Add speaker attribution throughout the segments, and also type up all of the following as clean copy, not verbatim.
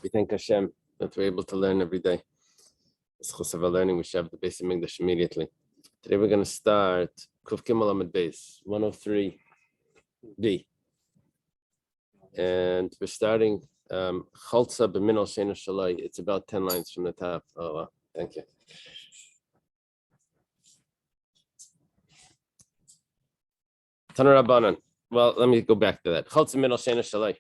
Speaker 1: We thank Hashem that we're able to learn every day. It's chus of learning. We should have the base of English immediately. Today we're going to start Kuf Gimel Amud Beis 103b, and we're starting Chaltza b'Minol Sheina Shalai. It's about 10 lines from the top. Oh, wow. Thank you. Taner Rabbanan. Well, let me go back to that. Chaltza b'Minol Sheina Shalai.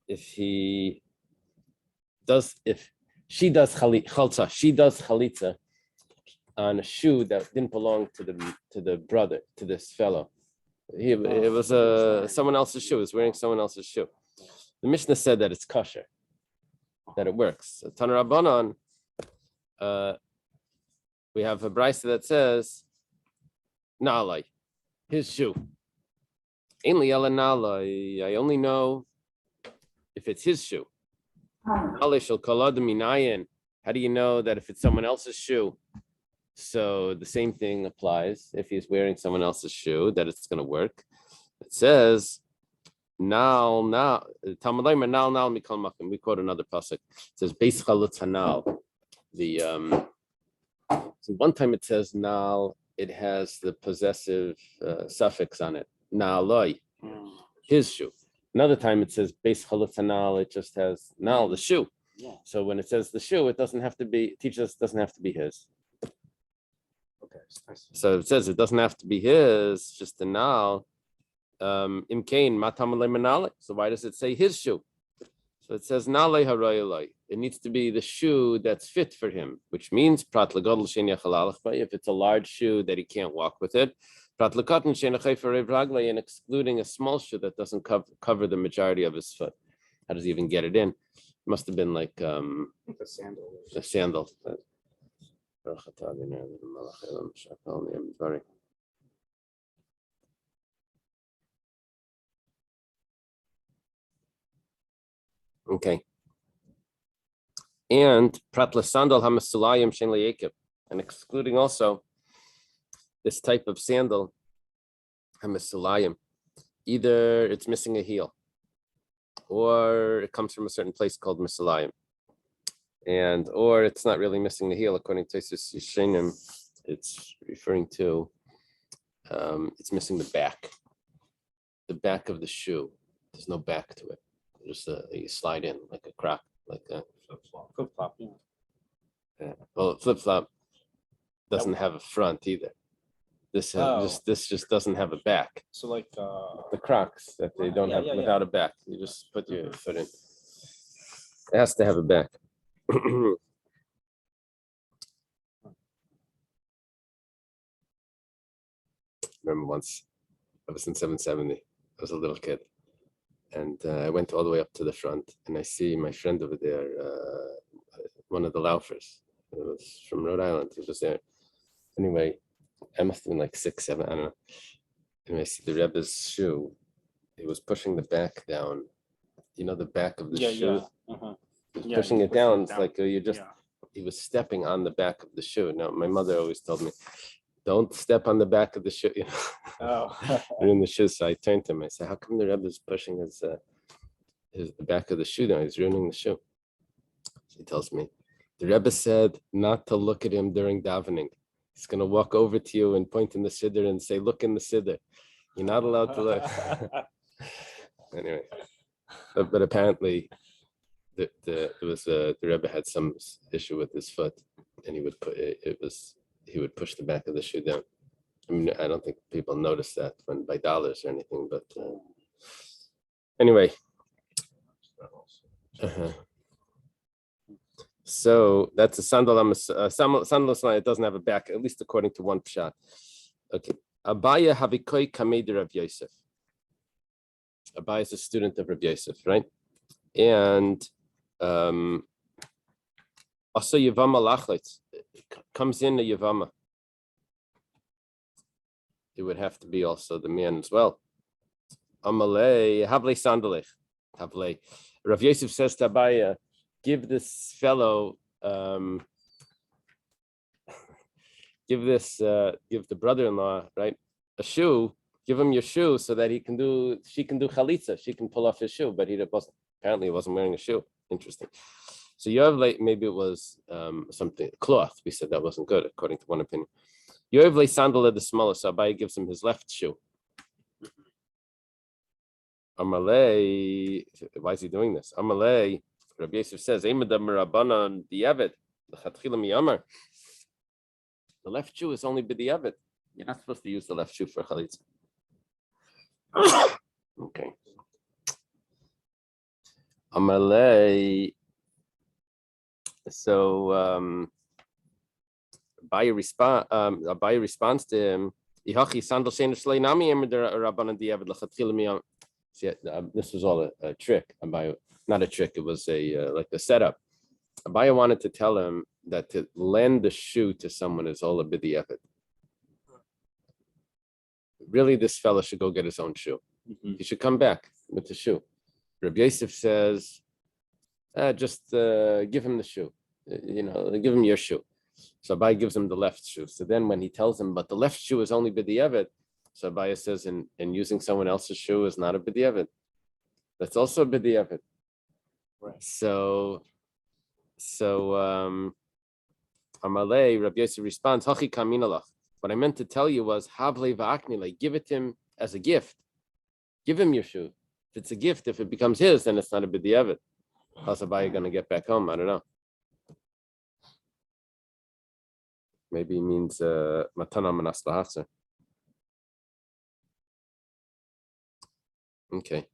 Speaker 1: If she does chaltza, she does chalitza on a shoe that didn't belong to the brother, to this fellow. It was someone else's shoe. He was wearing someone else's shoe. The Mishnah said that it's kosher, that it works. So, Taner Rabbanan, we have a brisa that says, Na'alai, his shoe. Ainli ela na'alai, I only know if it's his shoe. How do you know that if it's someone else's shoe? So the same thing applies if he's wearing someone else's shoe, that it's going to work. It says, now, we quote another pasuk. It says, Beis chalutz hanal. So one time it says nal, it has the possessive suffix on it. Na'alai, his shoe. Another time it says Beis chalutz hanal, it just has nal, the shoe. Yeah. So when it says the shoe, it doesn't have to be, teaches us it doesn't have to be his. Okay. So it says it doesn't have to be his, just the nal. Imkain matam manale. So why does it say his shoe? So it says nale harayalai. It needs to be the shoe that's fit for him, which means prat lagadol shein yachal alach. If it's a large shoe that he can't walk with it, prat lakatan shein achayfer rev raglai, and excluding a small shoe that doesn't cover the majority of his foot. How does he even get it in? It must have been like a sandal. A sandal. Okay. And prat sandal hamasulayim shein le'ekev, and excluding also this type of sandal hamasulayim, either it's missing a heel, or it comes from a certain place called Misulayim, or it's not really missing the heel. According to Tosfos Yeshanim, it's referring to it's missing the back of the shoe. There's no back to it. Just you slide in like a croc, like a flip flop. Yeah. Well, flip flop doesn't have a front either. This just doesn't have a back. So like the Crocs that they don't have without a back. You just put your foot in. It has to have a back. Remember once, I was in 770. I was a little kid, and I went all the way up to the front, and I see my friend over there, one of the loafers. It was from Rhode Island. He was there. Anyway, I must have been like 6, 7, I don't know. And I see the Rebbe's shoe. He was pushing the back down. You know, the back of the shoe. Yeah. Pushing it down. It's like he was stepping on the back of the shoe. Now, my mother always told me, don't step on the back of the shoe. You know, in the shoe. So I turned to him. I said, how come the Rebbe's pushing the back of the shoe down? He's ruining the shoe. He tells me, the Rebbe said not to look at him during davening. He's going to walk over to you and point in the siddur and say, look in the siddur. You're not allowed to look. Anyway, but apparently the Rebbe had some issue with his foot, and he would push the back of the shoe down. I mean, I don't think people notice that when by dollars or anything, but anyway. So that's a sandal. Sandal, it doesn't have a back, at least according to one pshat. Okay. Abaya havikoi kamed Rav Yosef. Abaya is a student of Rav Yosef, right? And also Yevama lachlet comes in a Yevama. It would have to be also the man as well. Amalei havle sandalech havle. Rav Yosef says to Abaya, give this fellow, give the brother-in-law, right, a shoe give him your shoe so that she can do chalitza. She can pull off his shoe, but apparently he wasn't wearing a shoe. Interesting. So you have maybe it was something cloth. We said that wasn't good according to one opinion. You have sandal at the smallest. So Abaye gives him his left shoe. Amalei, why is he doing this? Amalei, Rabbi Yosef says, the left shoe is only b'diavad. You're not supposed to use the left shoe for chalitza. Okay. Amalei. So Abaye responds to him. See, this was all a trick. Not a trick. It was like the setup. Abaye wanted to tell him that to lend the shoe to someone is all a b'diavad. Really, this fellow should go get his own shoe. He should come back with the shoe. Rabbi Yosef says, just give him the shoe. Give him your shoe. So Abaye gives him the left shoe. So then when he tells him, but the left shoe is only b'diavad, so Abaye says, and using someone else's shoe is not a b'diavad. That's also a b'diavad. Right. So Amalei, Rabbi Yosef responds, Hachi kaminalach. What I meant to tell you was, Havle va'aknile, give it to him as a gift. Give him your shoe. If it's a gift, if it becomes his, then it's not a b'diavad. How's Abaye going to get back home? I don't know. Maybe it means matana manas lahachzer. Okay.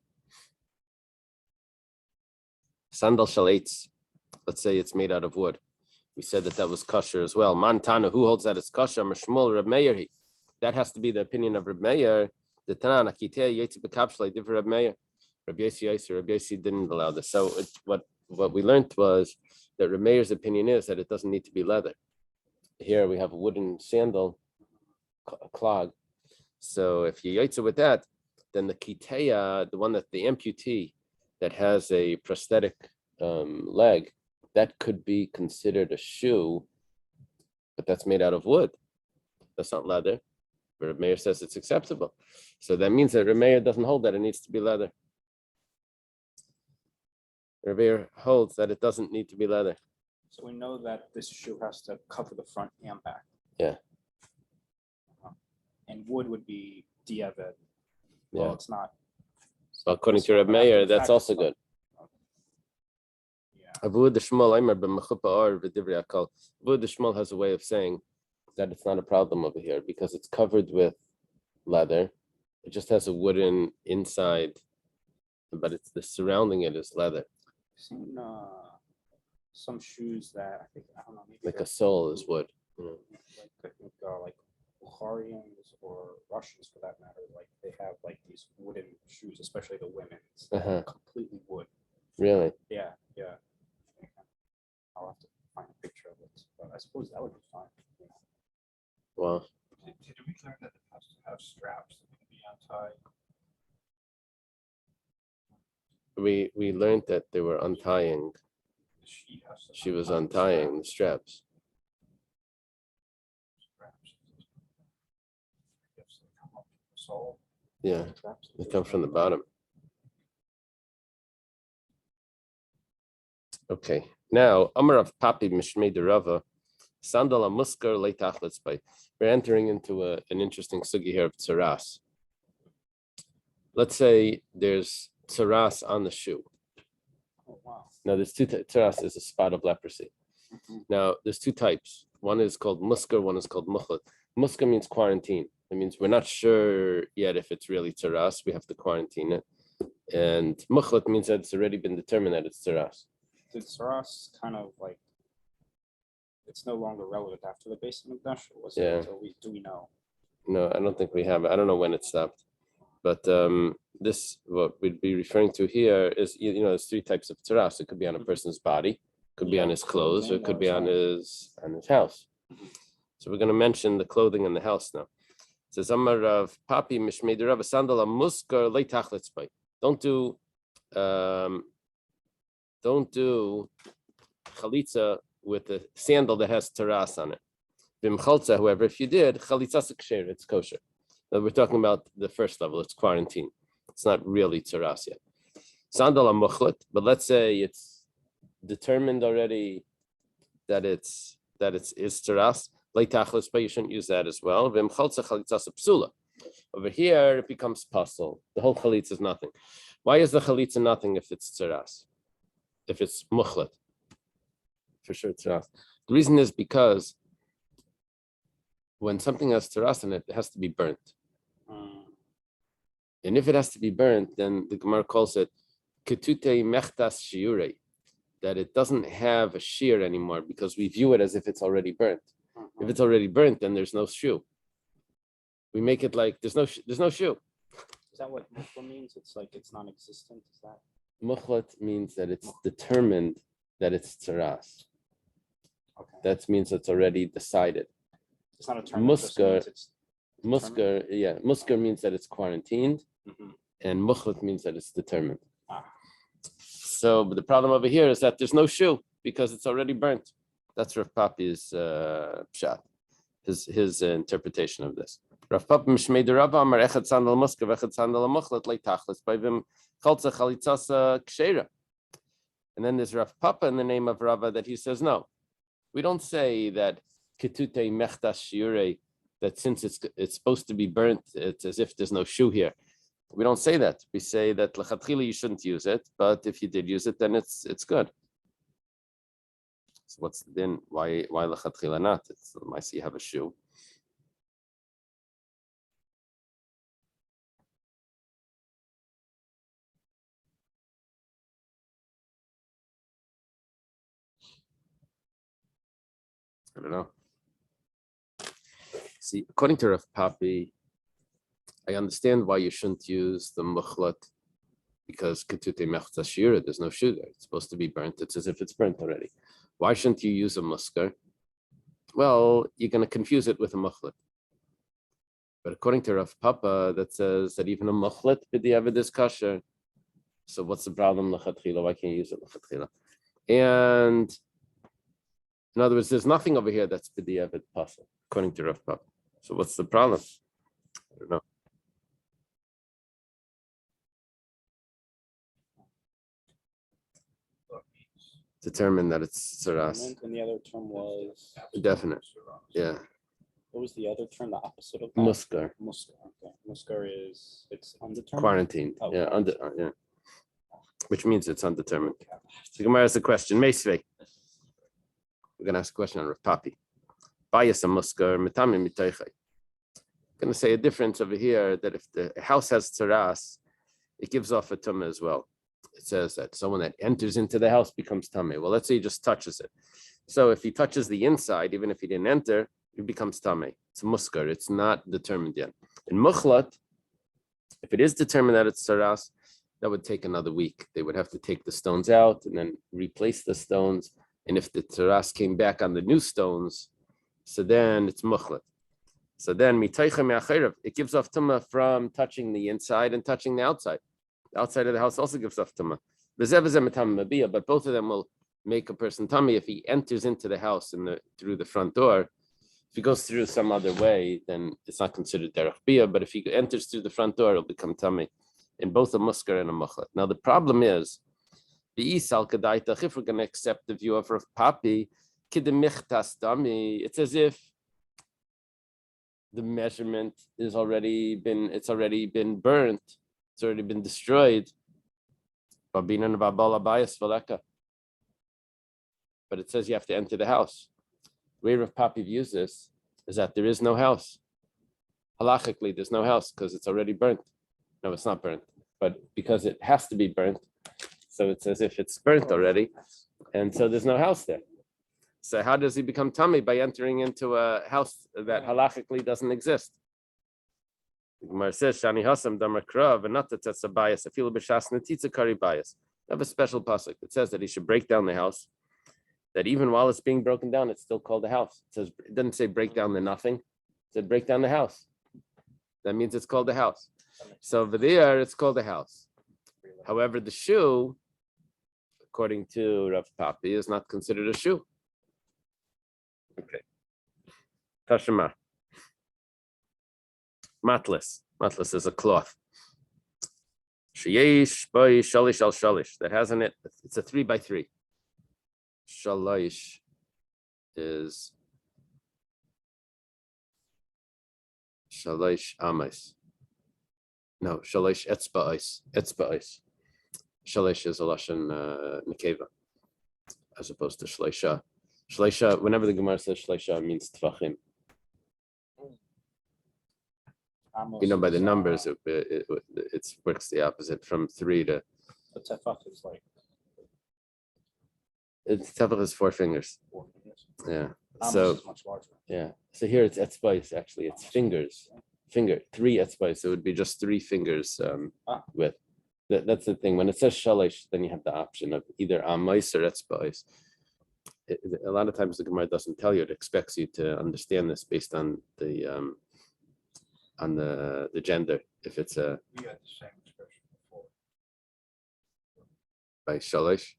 Speaker 1: Sandal shalates. Let's say it's made out of wood. We said that was kosher as well. Mantana, who holds that it's kosher? Mashmul Reb Meir. That has to be the opinion of Reb Meir. The Tanan Akitei Yetzi B'Kapshlei Divrei Reb Meir. Reb Yossi didn't allow this. So what we learned was that Reb Meir's opinion is that it doesn't need to be leather. Here we have a wooden sandal, a clog. So if you yotze with that, then the kiteya, the amputee that has a prosthetic leg, that could be considered a shoe, but that's made out of wood. That's not leather. But Reb Meir says it's acceptable. So that means that Reb Meir doesn't hold that it needs to be leather. Reb Meir holds that it doesn't need to be leather.
Speaker 2: So we know that this shoe has to cover the front and back.
Speaker 1: Yeah.
Speaker 2: And wood would be diavad.
Speaker 1: Yeah.
Speaker 2: Well, it's not.
Speaker 1: So according to Reb Meir, that's also good. Avud Shmuel has a way of saying that it's not a problem over here because it's covered with leather. It just has a wooden inside, but it's the surrounding it is leather.
Speaker 2: I've seen some shoes that I don't know, maybe
Speaker 1: like a sole is wood.
Speaker 2: Like I think like Bukharians or Russians for that matter, like they have like these wooden shoes, especially the women's, completely wood.
Speaker 1: Really?
Speaker 2: Yeah. I'll have to find a picture of it, but I suppose that would be fine.
Speaker 1: Wow.
Speaker 3: Did we learn that it has to have straps that can be untied?
Speaker 1: We learned that they were untying. She was untying the straps. Yeah, they come from the bottom. Okay, now Amar of Papi Mishmei Derava, Sandal Muskar Leitachletz by. We're entering into an interesting sugi here of tsaras. Let's say there's tsaras on the shoe.
Speaker 2: Oh, wow.
Speaker 1: Now there's two tsaras is a spot of leprosy. Now there's two types. One is called muskar, one is called mukhlat. Muskar means quarantine. It means we're not sure yet if it's really tsaras. We have to quarantine it. And mukhlat means that it's already been determined that it's tsaras.
Speaker 2: Did tsaras kind of like it's no longer relevant after the Beis Hamikdash? Or was it until do we know?
Speaker 1: No, I don't think we have it. I don't know when it stopped. But this, what we'd be referring to here is, there's three types of tsaras. It could be on a person's body, could be on his clothes, or it could be on his house. So we're going to mention the clothing and the house now. It says, Amar of Papi Mishmei Derav Sandal Muskar Leitachletz by. Don't do chalitza with a sandal that has taras on it. Bimchalza, however, if you did, chalitza kosher, it's kosher. We're talking about the first level. It's quarantine. It's not really tzaras yet. Sandal amuchlet, but let's say it's determined already that it's is tzaras. Leitachlis, but you shouldn't use that as well. Over here, it becomes puzzle. The whole chalitza is nothing. Why is the chalitza nothing if it's tzaras? If it's muchlet? For sure, tzaras. The reason is because when something has tzaras in it, it has to be burnt. And if it has to be burnt, then the Gemara calls it ketute mechtas shiurei, that it doesn't have a shear anymore because we view it as if it's already burnt. If it's already burnt, then there's no shoe. We make it like there's no shoe.
Speaker 2: Is that what mukhla means? It's like it's non-existent. Is that?
Speaker 1: Mukhlat means that it's determined that it's tzaras.
Speaker 2: Okay.
Speaker 1: That means it's already decided.
Speaker 2: It's not a term.
Speaker 1: Muskar means that it's quarantined, and mukhlat means that it's determined. So, but the problem over here is that there's no shoe because it's already burnt. That's Rav Papi's pshat, his interpretation of this. Rav Papi Mishmei de Rava Amar Echad Sandal Muska Vechad Sandal Muchlet Leitachlis by Vim Chalza Chalitzasa Kshera. And then there's Rav Papa in the name of Rava that he says no. We don't say that Ketute Mechtas Shiure, that since it's supposed to be burnt, it's as if there's no shoe here. We don't say that. We say that Lechatchila you shouldn't use it, but if you did use it, then it's good. So what's then why Lechatchila not? It's I see you have a shoe. I don't know. See, according to Rav Papi, I understand why you shouldn't use the mukhlat because ketute mechta shira, there's no shoe there. It's supposed to be burnt. It's as if it's burnt already. Why shouldn't you use a muskar? Well, you're going to confuse it with a mukhlat. But according to Rav Papa, that says that even a mukhlat b'diavad is kosher. So what's the problem? Lechatchila? Why can't you use it lechatchila? And in other words, there's nothing over here that's b'diavad possible, according to Rav Papa. So what's the problem? I don't know. Determine that it's tzaras.
Speaker 2: And the other term was
Speaker 1: Definite. Yeah.
Speaker 2: What was the other term? The opposite of that?
Speaker 1: Muskar.
Speaker 2: Muskar. Okay. Muskar is it's undetermined.
Speaker 1: Quarantined.
Speaker 2: Oh,
Speaker 1: Yeah.
Speaker 2: quarantined.
Speaker 1: Yeah. Which means it's undetermined. So Gemara has a question. Meisvei. We're gonna ask a question on Rav Papi. Bias a muskar mitami mitaychay. Going to say a difference over here that if the house has tzaras, it gives off a tumah as well. It says that someone that enters into the house becomes tameh. Well, let's say he just touches it. So if he touches the inside, even if he didn't enter, it becomes tameh. It's a muskar. It's not determined yet. In mukhlat, if it is determined that it's tzaras, that would take another week. They would have to take the stones out and then replace the stones. And if the tzaras came back on the new stones, so then it's mukhlat. So then it gives off tumah from touching the inside and touching the outside. The outside of the house also gives off tumah. But both of them will make a person tummy if he enters into the house through the front door. If he goes through some other way, then it's not considered derech biyah. But if he enters through the front door, it'll become tummy in both a muskar and a mukhlat. Now the problem is, if we're going to accept the view of Rav Papi, it's as if the measurement is already been burnt, it's already been destroyed. But it says you have to enter the house. The way Rav Papi views this is that there is no house. Halachically, there's no house because it's already burnt. No, it's not burnt, but because it has to be burnt, so it's as if it's burnt already, and so there's no house there. So how does he become tummy? By entering into a house that halachically doesn't exist. Gemara says, "Shani hasam damakra v'natatzas bias afilu b'shas netitza kari bias." They have a special pasuk that says that he should break down the house. That even while it's being broken down, it's still called a house. It doesn't say break down the nothing. It said break down the house. That means it's called a house. So over there, it's called a house. However, the shoe, according to Rav Papi, is not considered a shoe. Okay. Tashema. Matlas. Matlas is a cloth. Sheyesh by shalish al shalish. That has in it, it's a 3x3. Shalish is shalish amais. No, shalish etzba'is. Etzba'is. Shalish is a lashon nekeva, as opposed to shleisha. Shleisha, whenever the Gemara says shleisha, it means tvachim.
Speaker 2: Amos
Speaker 1: You know, by the
Speaker 2: is,
Speaker 1: numbers, it works the opposite from 3 to.
Speaker 2: The tefach is like
Speaker 1: Tefach is 4 fingers.
Speaker 2: 4 fingers.
Speaker 1: Yeah.
Speaker 2: Amos
Speaker 1: So
Speaker 2: is much larger.
Speaker 1: yeah. So here it's etzba'is. Actually, it's fingers. 3 etzba'is. It would be just 3 fingers width. That's the thing. When it says shalish, then you have the option of either amais or etzba'is. A lot of times the Gemara doesn't tell you; it expects you to understand this based on the gender. If it's a
Speaker 3: We had the same expression before,
Speaker 1: by shalish,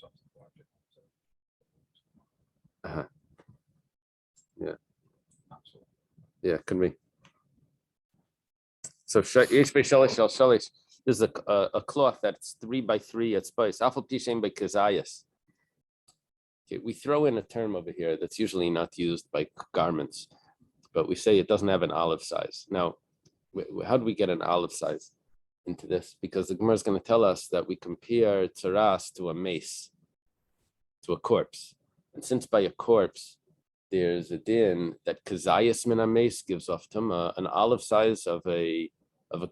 Speaker 3: something like it. Not so.
Speaker 1: yeah, can be. So yesh by shalish shal shalish. This is a cloth that's 3x3 etzba'is. Afal pishem by kazayas. Okay, we throw in a term over here that's usually not used by garments, but we say it doesn't have an olive size. Now, how do we get an olive size into this? Because the Gemara is going to tell us that we compare tzaras to a mace, to a corpse. And since by a corpse, there's a din that kazayas min mace gives off tumah, an olive size of a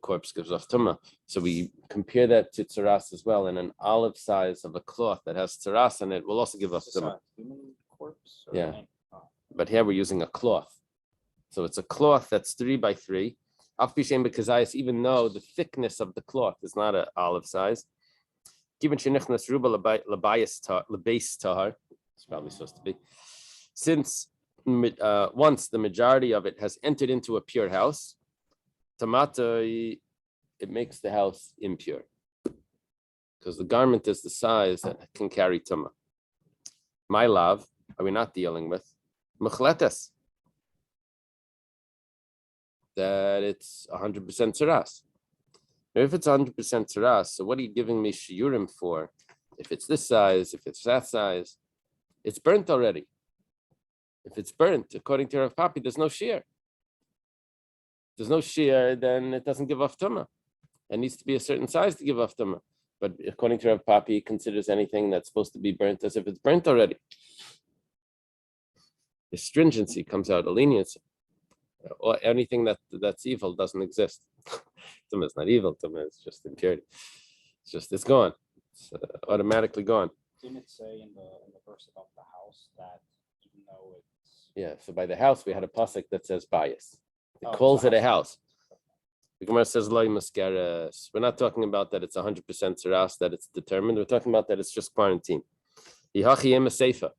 Speaker 1: corpse gives off tumah. So we compare that to tzaras as well, and an olive size of a cloth that has tzaras in it will also give off
Speaker 2: Is this
Speaker 1: tumah.
Speaker 2: a human corpse?
Speaker 1: Yeah.
Speaker 2: Oh.
Speaker 1: But here we're using a cloth. So it's a cloth that's 3x3. Even though the thickness of the cloth is not an olive size. It's probably supposed to be. Since once the majority of it has entered into a pure house, Tamata, it makes the house impure. Because the garment is the size that can carry tumah. My love, are we not dealing with? Mechletes. That it's 100% tzaras. Now, if it's 100% tzaras, so what are you giving me shiurim for? If it's this size, if it's that size, it's burnt already. If it's burnt, according to Rav Papi, there's no shear. There's no shear, then it doesn't give off tumah. It needs to be a certain size to give off tumah. But according to Rav Papi, he considers anything that's supposed to be burnt as if it's burnt already. The stringency comes out, a leniency. Or anything that's evil doesn't exist. Tumah is not evil. Tumah is just impurity. It's gone. It's automatically gone.
Speaker 2: Didn't it say in the verse about the house that even though it's
Speaker 1: So by the house we had a pasuk that says bias. It
Speaker 2: Oh,
Speaker 1: calls
Speaker 2: it's
Speaker 1: it
Speaker 2: a
Speaker 1: a house. The Gemara says loy maskeres. We're not talking about that it's 100% tzaras, that it's determined. We're talking about that it's just quarantine. Yihachi yem seifa.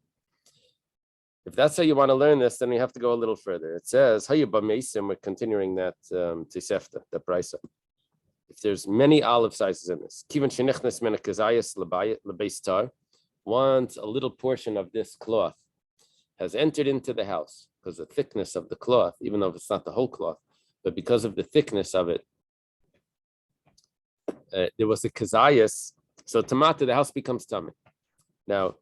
Speaker 1: If that's how you want to learn this, then we have to go a little further. It says, we're continuing that Tisefta, the Brisa. If there's many olive sizes in this, once a little portion of this cloth has entered into the house, because of the thickness of the cloth, even though it's not the whole cloth, but because of the thickness of it, there was a kazayas, so tamata, the house becomes tummy. Now,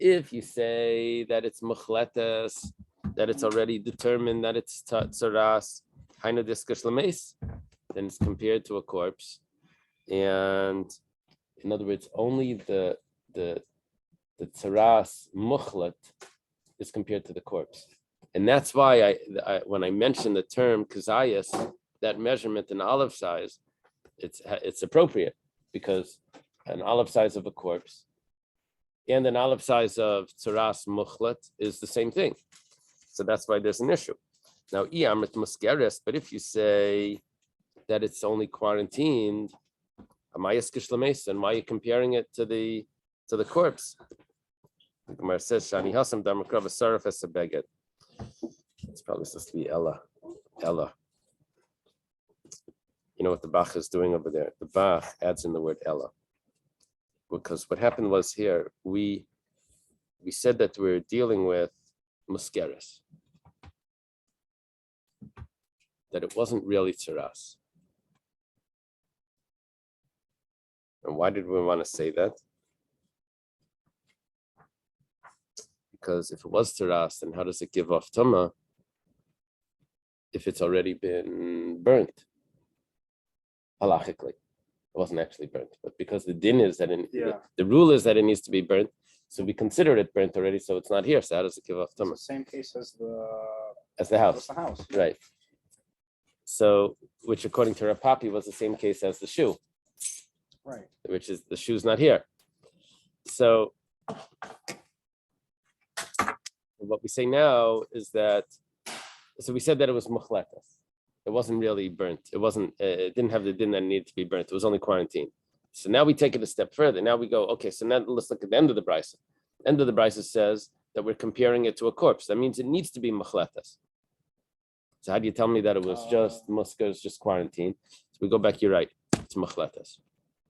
Speaker 1: if you say that it's muchletes, that it's already determined that it's tzaras, then it's compared to a corpse. And in other words, only the tzaras muchlet is compared to the corpse. And that's why I when I mentioned the term kazayas, that measurement in olive size, it's appropriate, because an olive size of a corpse and an olive size of tzaras muchlet is the same thing. So that's why there's an issue. Now, iyamrit muskeres, but if you say that it's only quarantined, amayas kishlames, and why are you comparing it to the corpse? The Gemara says, Shani Hasam Damakrav Saraf as a beged. It's probably supposed to be Ella. Ella. You know what the Bach is doing over there? The Bach adds in the word Ella. Because what happened was here, we said that we're dealing with muskeres. that it wasn't really tzaras. And why did we want to say that? Because if it was tzaras, then how does it give off tuma if it's already been burnt? Halachically, it wasn't actually burnt, but because the din is that the rule is that it needs to be burnt, so we consider it burnt already, so it's not here. So how does it give off tuma?
Speaker 2: It's the same case as
Speaker 1: the house.
Speaker 2: The house,
Speaker 1: Right? So, which according to Rav Papi was the same case as the shoe,
Speaker 2: right?
Speaker 1: Which is the shoe's not here. So, what we say now is that. So we said that it was muchletas. It wasn't really burnt. It wasn't. It didn't have the din that needed to be burnt. It was only quarantine. So now we take it a step further. Now we go, okay, so now let's look at the end of the brisa. End of the brisa says that we're comparing it to a corpse. That means it needs to be machletas. So how do you tell me that it was just muska, it's just quarantine? So we go back, you're right, it's machletas.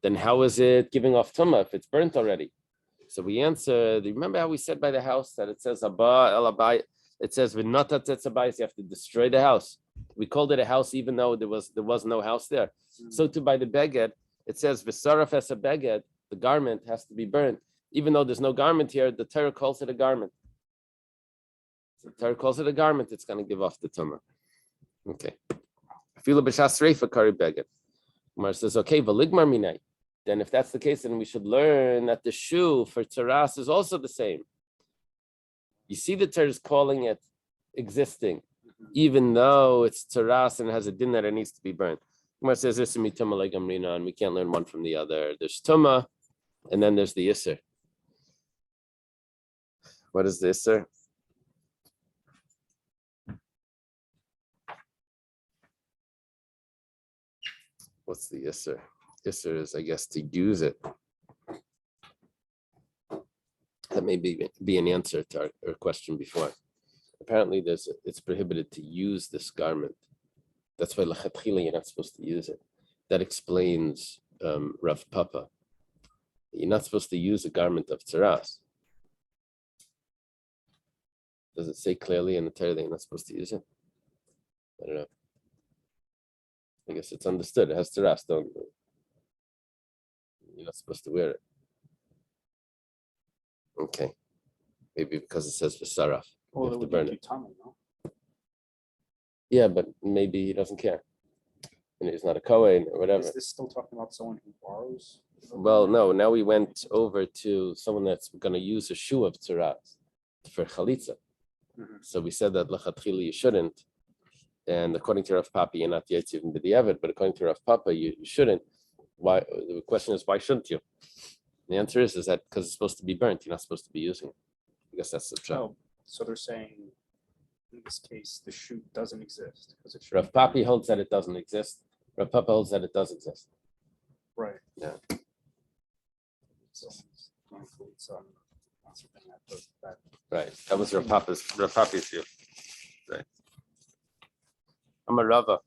Speaker 1: Then how is it giving off tumah if it's burnt already? So we answer, remember how we said by the house that it says abba el abayis, it says v'nata tetzabayis, you have to destroy the house. We called it a house even though there was no house there. So too by the beged, it says v'saraf es a beged, the garment has to be burnt. Even though there's no garment here, the Torah calls it a garment. The Torah calls it a garment, it's going to give off the tumah. Okay. Fila b'shas reifa kari beged. Gemara says, okay, v'ligmar minay. Then if that's the case, then we should learn that the shoe for tzaras is also the same. You see the Torah is calling it existing, even though it's tzaras and has a din that it needs to be burnt. Gemara says, this is mituma legamrina, and we can't learn one from the other. There's tuma, and then there's the yisr. What is the yisr? What's the yisr? Yisr is, I guess, to use it. That may be an answer to our question before. Apparently, it's prohibited to use this garment. That's why lachatchila you're not supposed to use it. That explains Rav Papa. You're not supposed to use a garment of tzaras. Does it say clearly in the Torah that you're not supposed to use it? I don't know. I guess it's understood. It has tzaras, you're not supposed to wear it. Okay. Maybe because it says v'saraf.
Speaker 2: Well,
Speaker 1: you have to burn it.
Speaker 2: Tummy, no?
Speaker 1: Yeah, but maybe he doesn't care. And he's not a Kohen or whatever.
Speaker 2: Is this still talking about someone who borrows?
Speaker 1: Well, no. Now we went over to someone that's going to use a shoe of tzaras for chalitza. So we said that lachatchila you shouldn't. And according to Rav Papa, you're not yet even the Diavad, but according to Rav Papa, you shouldn't. Why? The question is, why shouldn't you? The answer is that because it's supposed to be burnt, you're not supposed to be using it. I guess that's the job.
Speaker 2: Oh, so they're saying in this case the shoe doesn't exist because it should.
Speaker 1: Rav Papi holds that it doesn't exist. Rav Papa holds that it does exist.
Speaker 2: Right.
Speaker 1: Yeah.
Speaker 2: So include something that.
Speaker 1: Right. That was Rav Papi's view. Right. I'm a Rava.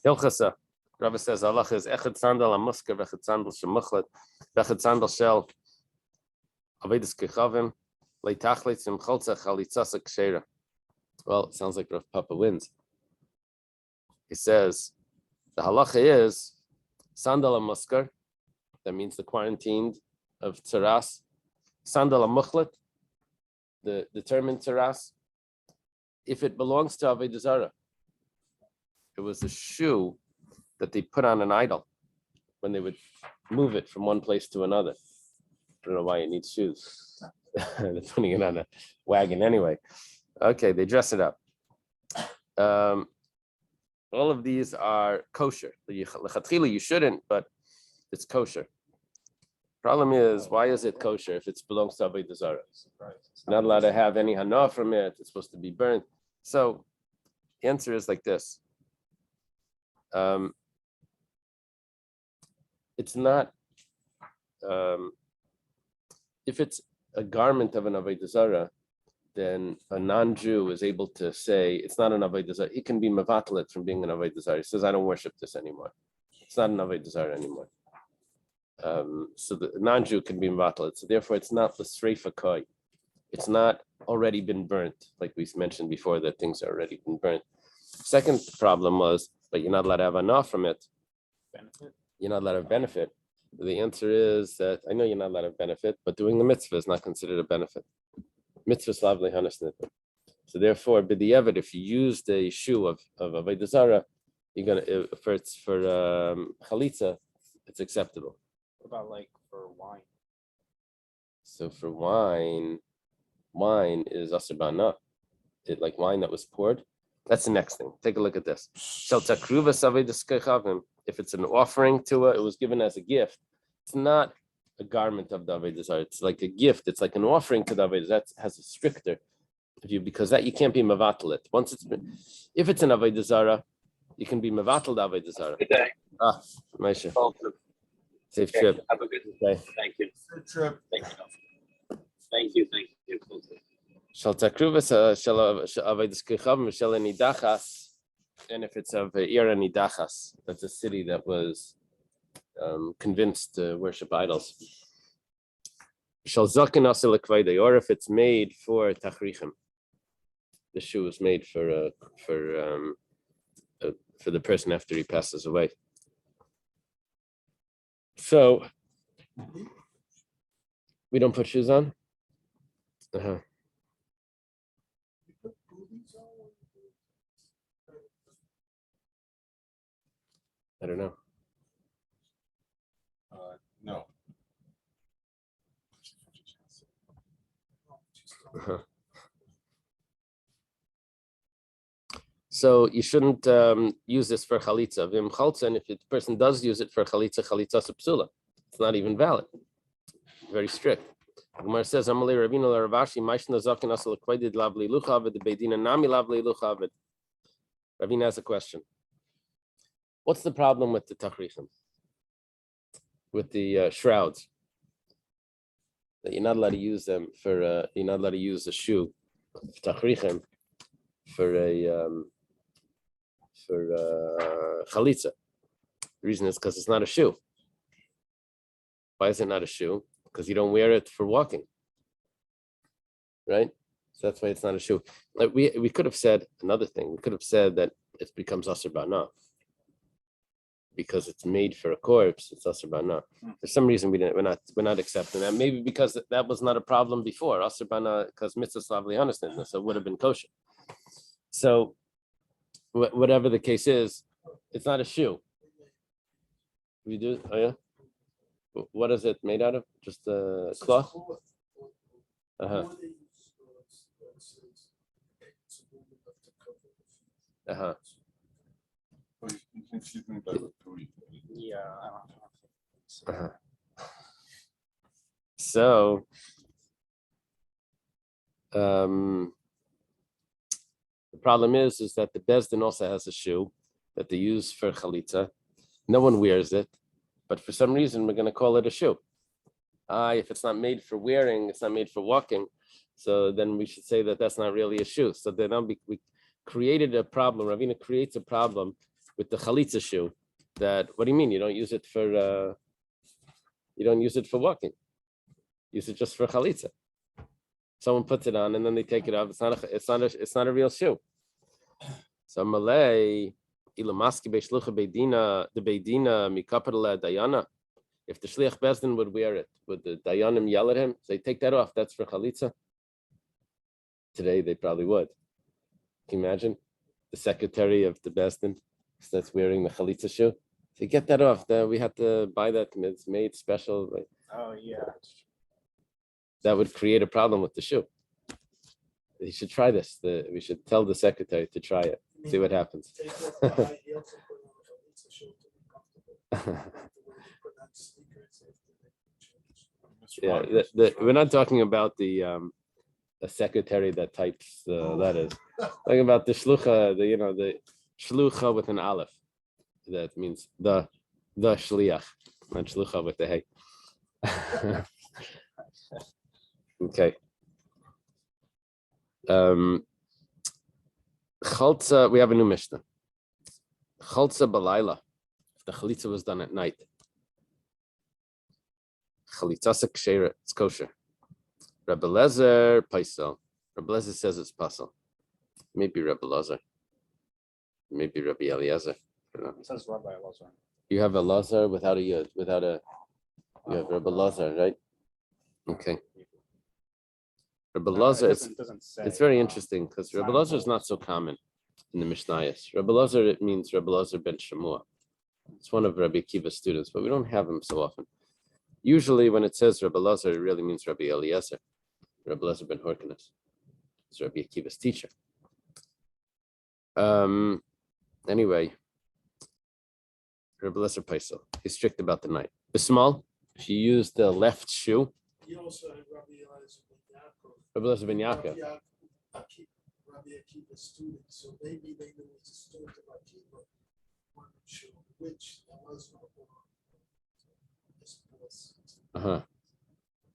Speaker 1: Hilchasa. Rava says Allah is echad sandal amusker vechad sandal shemuchlet vechad sandal shel avedis kechavim leitachlit simcholza chalitzasa kshera. Well, it sounds like Rav Papa wins. He says the halacha is sandal amusker, that means the quarantined of tzaras. Sandal amuchlet, the determined tzaras, if it belongs to avodah zarah. It was a shoe that they put on an idol when they would move it from one place to another. I don't know why it needs shoes. They're putting it on a wagon anyway. Okay, they dress it up. All of these are kosher. L'chatchila you shouldn't, but it's kosher. Problem is, why is it kosher if it belongs to avodah zarah? You're not allowed to have any hana from it. It's supposed to be burnt. So the answer is like this. It's not, if it's a garment of an avodah zarah, then a non-Jew is able to say it's not an avodah zarah. He can be mevatlet from being an avodah zarah. He says, I don't worship this anymore. It's not an avodah zarah anymore. So the non-Jew can be mevatlet. So therefore, it's not the sreifa koi. It's not already been burnt, like we mentioned before that things are already been burnt. Second problem was, but you're not allowed to have enough from it.
Speaker 2: Benefit.
Speaker 1: You're not allowed to have benefit. The answer is that I know you're not allowed to have benefit, but doing the mitzvah is not considered a benefit. Mitzvah is lavli hanisnit. So therefore, b'diavad, if you use the shoe of avodah zarah, you're gonna for chalitza, it's acceptable.
Speaker 2: What about like for wine?
Speaker 1: So for wine is asur ba'ana. It like wine that was poured. That's the next thing. Take a look at this. If it's an offering to it was given as a gift. It's not a garment of the avodah zarah. It's like a gift. It's like an offering to the avodah. That has a stricter view because that you can't be mevatel it. Once it's been, if it's an avodah zarah, you can be mevatel the avodah zarah.
Speaker 4: Good day.
Speaker 1: Maisha.
Speaker 4: Welcome.
Speaker 1: Safe
Speaker 4: Okay,
Speaker 1: trip.
Speaker 4: have a good
Speaker 1: Okay.
Speaker 4: Thank you.
Speaker 3: Good trip.
Speaker 4: Thank you. Thank you. Thank you.
Speaker 1: And if it's of Ira Nidachas, that's a city that was convinced to worship idols. Or if it's made for tachrichem, the shoe is made for the person after he passes away. So we don't put shoes on. I don't know.
Speaker 3: No.
Speaker 1: So you shouldn't use this for chalitza. And if the person does use it for chalitza psula, it's not even valid. Very strict. Gemara says, "Amalei Ravina Ravashi Maishna Zakin Asal Kvaydid Lavli Luchavid the Beidina Nami Lavli Luchavid." Ravina has a question. What's the problem with the tachrichim? With the shrouds? That you're not allowed to use them for. You're not allowed to use a shoe, tachrichim, for chalitza. The reason is because it's not a shoe. Why is it not a shoe? Because you don't wear it for walking, right? So that's why it's not a shoe. Like we could have said another thing. We could have said that it becomes asur ba'ana because it's made for a corpse. It's asur ba'ana. For some reason we're not accepting that. Maybe because that was not a problem before asur ba'ana because mitzvah lavli hanisnit, so it would have been kosher. So whatever the case is, it's not a shoe. We do. Oh yeah. What is it made out of? Just a cloth? Uh-huh. Uh-huh.
Speaker 2: Yeah, I don't know.
Speaker 1: Uh-huh. So the problem is that the Bezdin also has a shoe that they use for chalitza. No one wears it. But for some reason, we're going to call it a shoe. If it's not made for wearing, it's not made for walking. So then we should say that that's not really a shoe. So then we created a problem. Ravina creates a problem with the chalitza shoe. That what do you mean? You don't use it for walking. Use it just for chalitza. Someone puts it on and then they take it off. It's not a real shoe. So Malay. If the shliach bezdin would wear it, would the dayanim yell at him? Say, take that off. That's for chalitza. Today they probably would. Can you imagine the secretary of the bezdin that's wearing the chalitza shoe? Say, get that off. We had to buy that. It's made special.
Speaker 2: Oh yeah.
Speaker 1: That would create a problem with the shoe. He should try this. We should tell the secretary to try it. See what happens. Yeah, we're not talking about the secretary that types the letters. Talking about the shlucha, the shlucha with an aleph. That means the shliach, not shlucha with the hey. Okay. Chaltza, we have a new Mishnah. Chaltza balayla. If the chalitza was done at night. Chalitzasa kshera, it's kosher. Rebbe Lezer paisel. Rebbe Lezer says it's pasel. Maybe Rebbe Lezer. maybe Rabbi Eliezer. I don't know.
Speaker 2: It says Rabbi Elazar.
Speaker 1: You have a Lazar without a yud, without a. You have Rabbi Lazar, right? Okay. Rabbi Lazar.
Speaker 2: Doesn't say.
Speaker 1: It's very interesting because
Speaker 2: it's not
Speaker 1: Rabbi Lazar is not
Speaker 2: involved.
Speaker 1: so common in the Mishnayos. Rabbi Lazar, it means Rabbi Lazar ben Shemua. It's one of Rabbi Akiva's students, but we don't have him so often. Usually, when it says Rabbi Lazar, it really means Rabbi Eliezer, Rabbi Eliezer ben Horkanes. It's Rabbi Akiva's teacher. Anyway, Rabbi Eliezer Paisel, he's strict about the night. Bismal, if you use the left shoe.
Speaker 3: He also had Rabbi Eliezer ben Yaakov.
Speaker 1: Rabbi Eliezer ben Yaakov.
Speaker 3: Rabbi Akiva's student, so maybe they knew it's a student of Akiva. One show which there was no more.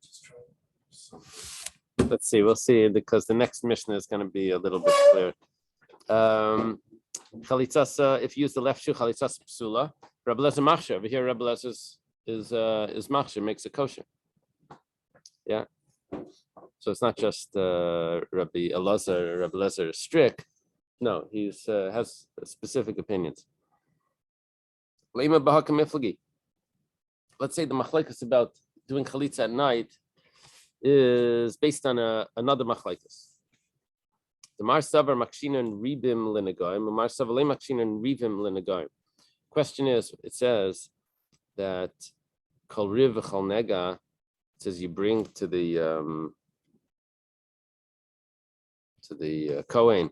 Speaker 3: Just trying something.
Speaker 1: Let's see. We'll see because the next Mishnah is going to be a little bit clear. Chalitzas, if you use the left shoe, chalitzas psula. Rabbi Eliezer machshir. Over here, Rabbi Eliezer is machshir, makes a kosher. Yeah. So it's not just Rabbi Eliezer. Rabbi Eliezer is strict. No, he's has specific opinions. Lema b'haka miflagi. Let's say the machlekes about doing chalitza at night is based on another machlekes. The Mar Savar Makshinan Ribim Linagayim, the Mar Savar Le Makshinan Ribim Linagayim. Question is, it says that Kol Riv Chol Nega, it says you bring to the Kohen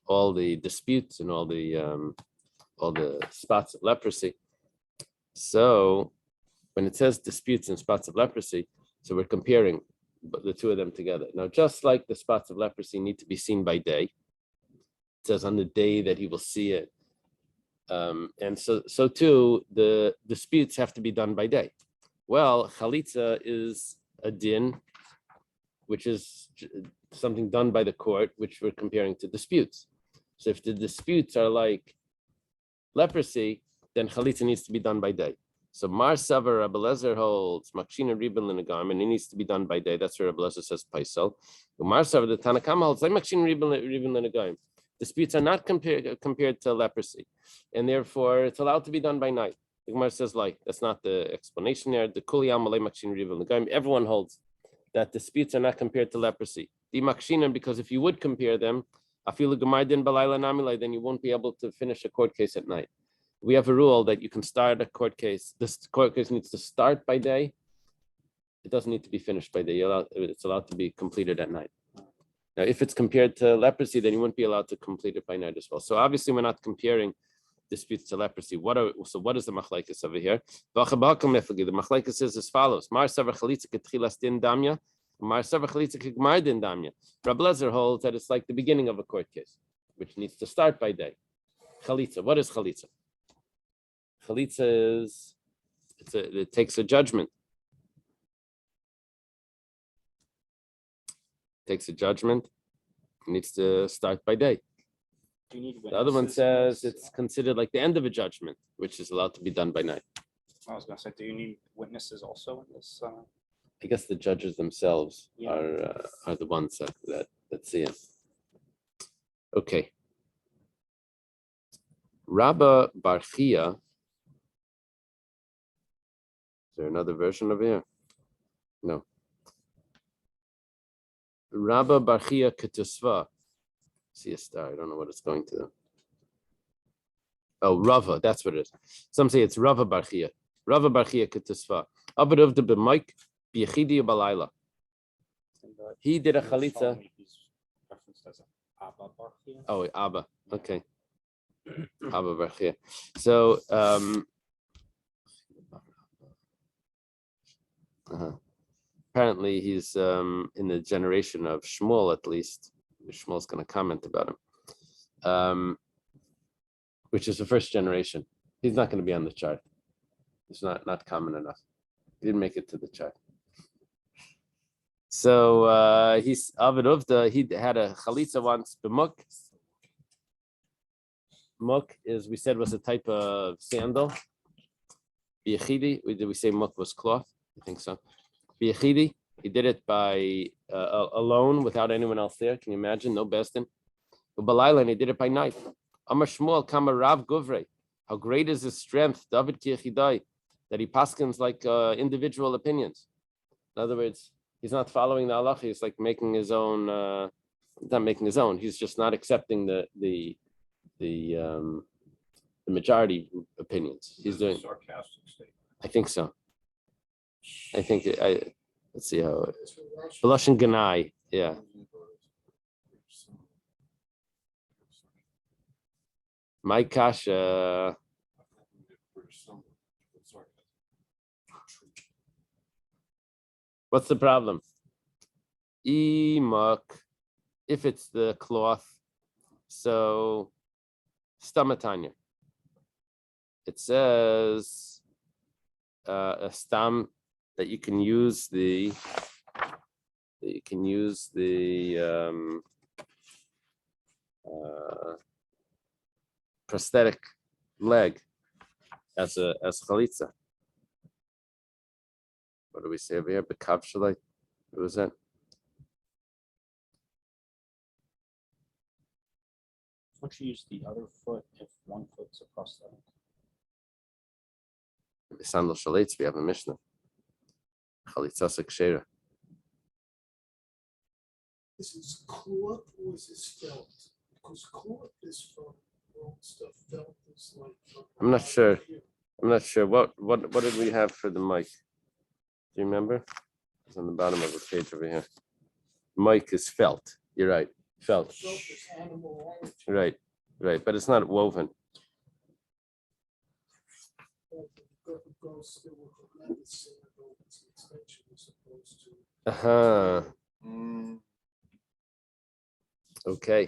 Speaker 1: all the disputes and all the spots of leprosy. So when it says disputes and spots of leprosy, so we're comparing the two of them together. Now, just like the spots of leprosy need to be seen by day, it says on the day that he will see it. And so too, the disputes have to be done by day. Well, chalitza is a din, which is something done by the court, which we're comparing to disputes. So if the disputes are like leprosy, then chalitza needs to be done by day. So Mar Savar Rabbi Eliezer holds Makshina Ribin Linagam, and it needs to be done by day. That's where Rabbi Eliezer says Paisel. Mar Savar the Tanakama holds like Makshina Ribin Linagam. Disputes are not compared to leprosy, and therefore it's allowed to be done by night. The Gemara says like that's not the explanation there. The Kuliyam Malay Makshina Ribin Linagam. Everyone holds that disputes are not compared to leprosy. The Makshina, because if you would compare them, Afilu Gemar Din Balayla Namilay, then you won't be able to finish a court case at night. We have a rule that you can start a court case. This court case needs to start by day. It doesn't need to be finished by day. It's allowed to be completed at night. Now, if it's compared to leprosy, then you wouldn't be allowed to complete it by night as well. So obviously, we're not comparing disputes to leprosy. What is the machlekes over here? The machlekes is as follows: Mar Savar Chalitza Ketchilas Din Damya, Mar Savar Chalitza Kegmar Din Damya. Rabbi Eliezer holds that it's like the beginning of a court case, which needs to start by day. Chalitza. What is chalitza? Chalitza is it takes a judgment. Takes a judgment. It needs to start by day.
Speaker 2: Do you need
Speaker 1: The other one says it's considered like the end of a judgment, which is allowed to be done by night.
Speaker 2: I was going to say, do you need witnesses also in this?
Speaker 1: I guess the judges themselves
Speaker 2: Yeah.
Speaker 1: are the ones that see it. Okay. Rabba Barchia. Is there another version over here? No. Rabba Barchia Ketusva. See a star. I don't know what it's going to. Oh, Rava. That's what it is. Some say it's Rava Barchia. Rava Barchia Ketusva. Abarav de B'Mike B'Yechidi Balayla. He did a chalitza. Oh, Abba. Okay. Abba Barchia. So, apparently he's in the generation of Shmuel, at least. Shmuel's going to comment about him, which is the first generation. He's not going to be on the chart. It's not common enough. He didn't make it to the chart. So he's Avid Uvda. He had a chalitza once. B'muk. Muk is, we said, was a type of sandal. B'yechidi. We say muk was cloth? I think so. B'yechidi. He did it by alone, without anyone else there. Can you imagine? No bestin. But Balayla, and he did it by night. Amar Shmuel Kama Rav Guvrei. How great is his strength, David Ki Yechidai, that he paskins like individual opinions. In other words, he's not following the halacha. He's like making his own. Not making his own. He's just not accepting the majority opinions. He's doing.
Speaker 5: Sarcastic statement.
Speaker 1: I think so. I think let's see how. Blush and Ganai. Yeah. My kasha. What's the problem? Emak, if it's the cloth, so stamatanya. It says a stam that you can use the prosthetic leg as chalitza. What do we say over here? Bekav shalai. What was that?
Speaker 2: Would you use the other foot if one foot's a prosthetic?
Speaker 1: The sandal shalitz. We have a mishnah. Chalitza sekshera.
Speaker 3: This is cloth or is this felt? Because cloth is from old stuff. Felt is like.
Speaker 1: I'm not sure. What did we have for the mic? Do you remember? It's on the bottom of the page over here. Mic is felt. You're right. Felt.
Speaker 3: Felt is animal origin.
Speaker 1: Right. But it's not woven.
Speaker 3: It goes still with the medicine, though it's an extension as opposed to.
Speaker 1: Okay.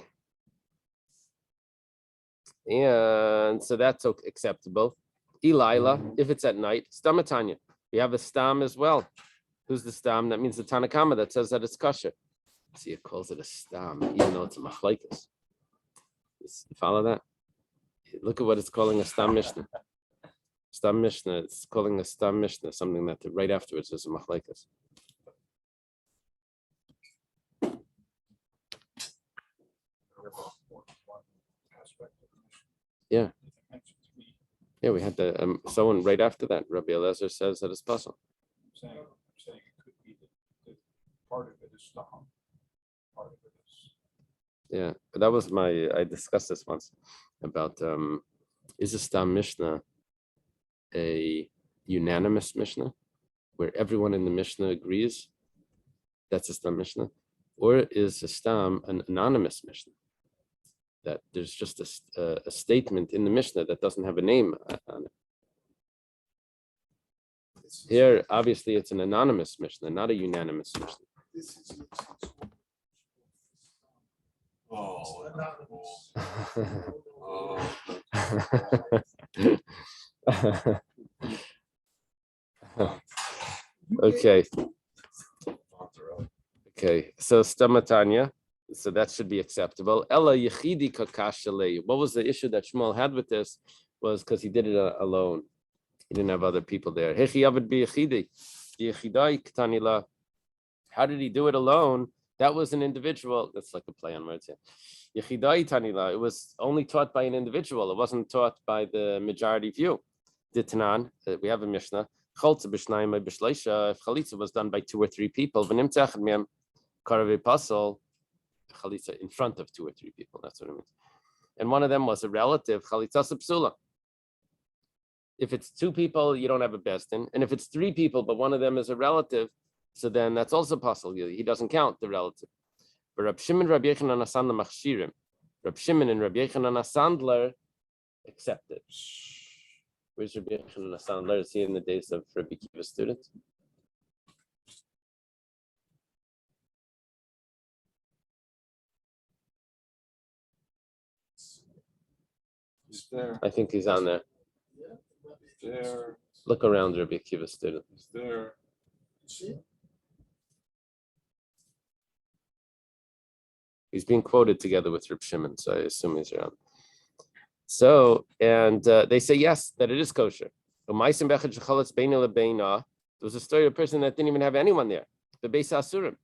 Speaker 1: And so that's acceptable. Elila, if it's at night, stamatanya. We have a stam as well. Who's the stam? That means the Tanakama that says that it's kosher. See, it calls it a stam, even though it's a machlaikas. You follow that? Look at what it's calling a stam mishnah. Stam mishnah, it's calling a stam mishnah, something that right afterwards is a machlaikas. Yeah. Yeah, we had the someone right after that. Rabbi Eliezer says that it's possible.
Speaker 5: I'm saying it could be that part of it is stam, part of it is.
Speaker 1: Yeah, but that was I discussed this once about is a stam mishnah a unanimous mishnah where everyone in the mishnah agrees that's a stam mishnah, or is a stam an anonymous mishnah? That there's just a statement in the Mishnah that doesn't have a name on it. Here, obviously, it's an anonymous Mishnah, not a unanimous Mishnah.
Speaker 3: This is
Speaker 5: Oh.
Speaker 1: Okay. Okay, so Stamatanya. So that should be acceptable. Ella yechidi kakashale. What was the issue that Shmuel had with this? Was because he did it alone. He didn't have other people there. Hechi avid biyechidi. Yechidai ktanila. How did he do it alone? That was an individual. That's like a play on words here. Yechidai tanila. It was only taught by an individual. It wasn't taught by the majority view. Ditnan. We have a Mishnah. Chaltza b'shnayim b'shleisha. If chalitza was done by 2 or 3 people, v'nimtzach miyam karave pasol. Chalitza in front of 2 or 3 people. That's what it means. And one of them was a relative. Chalitza psula. If it's 2 people, you don't have a bestin. And if it's 3 people, but one of them is a relative, so then that's also possible. He doesn't count the relative. But Rab Shimon, Rab Yechanan, Asandler machshirim. Rab Shimon and Rab Yechanan Asandler accepted. Where's Rab Yechanan Asandler? Is he in the days of Rabbi Kiva's students?
Speaker 5: Is there?
Speaker 1: I think he's on there.
Speaker 5: There.
Speaker 1: Look around, Rabbi Kiva's student.
Speaker 5: Is there?
Speaker 1: He's being quoted together with Reb Shimon, so I assume he's around. So, and they say yes, that it is kosher. There was a story of a person that didn't even have anyone there. The Beis Asurim.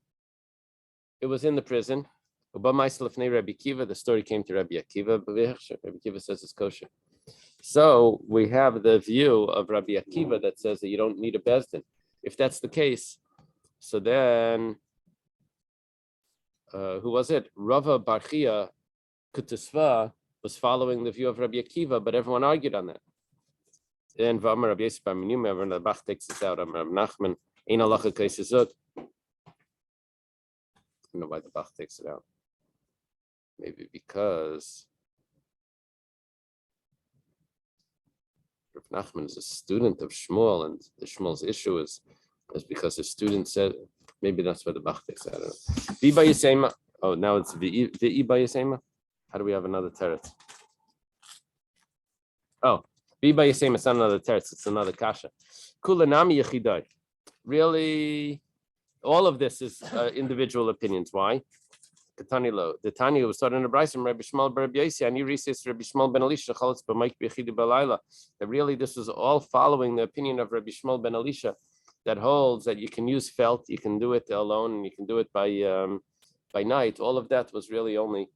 Speaker 1: It was in the prison, Rabbi Akiva, the story came to Rabbi Akiva, but Rabbi Akiva says it's kosher. So we have the view of Rabbi Akiva that says that you don't need a bezdin. If that's the case, so then who was it? Rava Barchia Kutusva was following the view of Rabbi Akiva, but everyone argued on that. Then V'amar Rabbi Yosef bar Menuma, when the Bach takes this out, Amar Rabbi Nachman, Ein halacha kaisezut. I don't know why the Bach takes it out. Maybe because Rabbi Nachman is a student of Shmuel, and the Shmuel's issue is because the student said, maybe that's why the Bach takes it out. I don't know. V'ba Yisema. Oh, now it's V'i ba Yisema. How do we have another teretz? Oh, V'ba Yisema, it's not another teretz, it's another kasha. Kulanami Yechidai. Really, all of this is individual opinions. Why? The Tanya was taught in the Bryce from Rabbi Shmuel ben Rabbi Yossi, and you recess Rabbi Shmuel ben Elisha, that really this is all following the opinion of Rabbi Shmuel ben Elisha that holds that you can use felt, you can do it alone, and you can do it by night. All of that was really only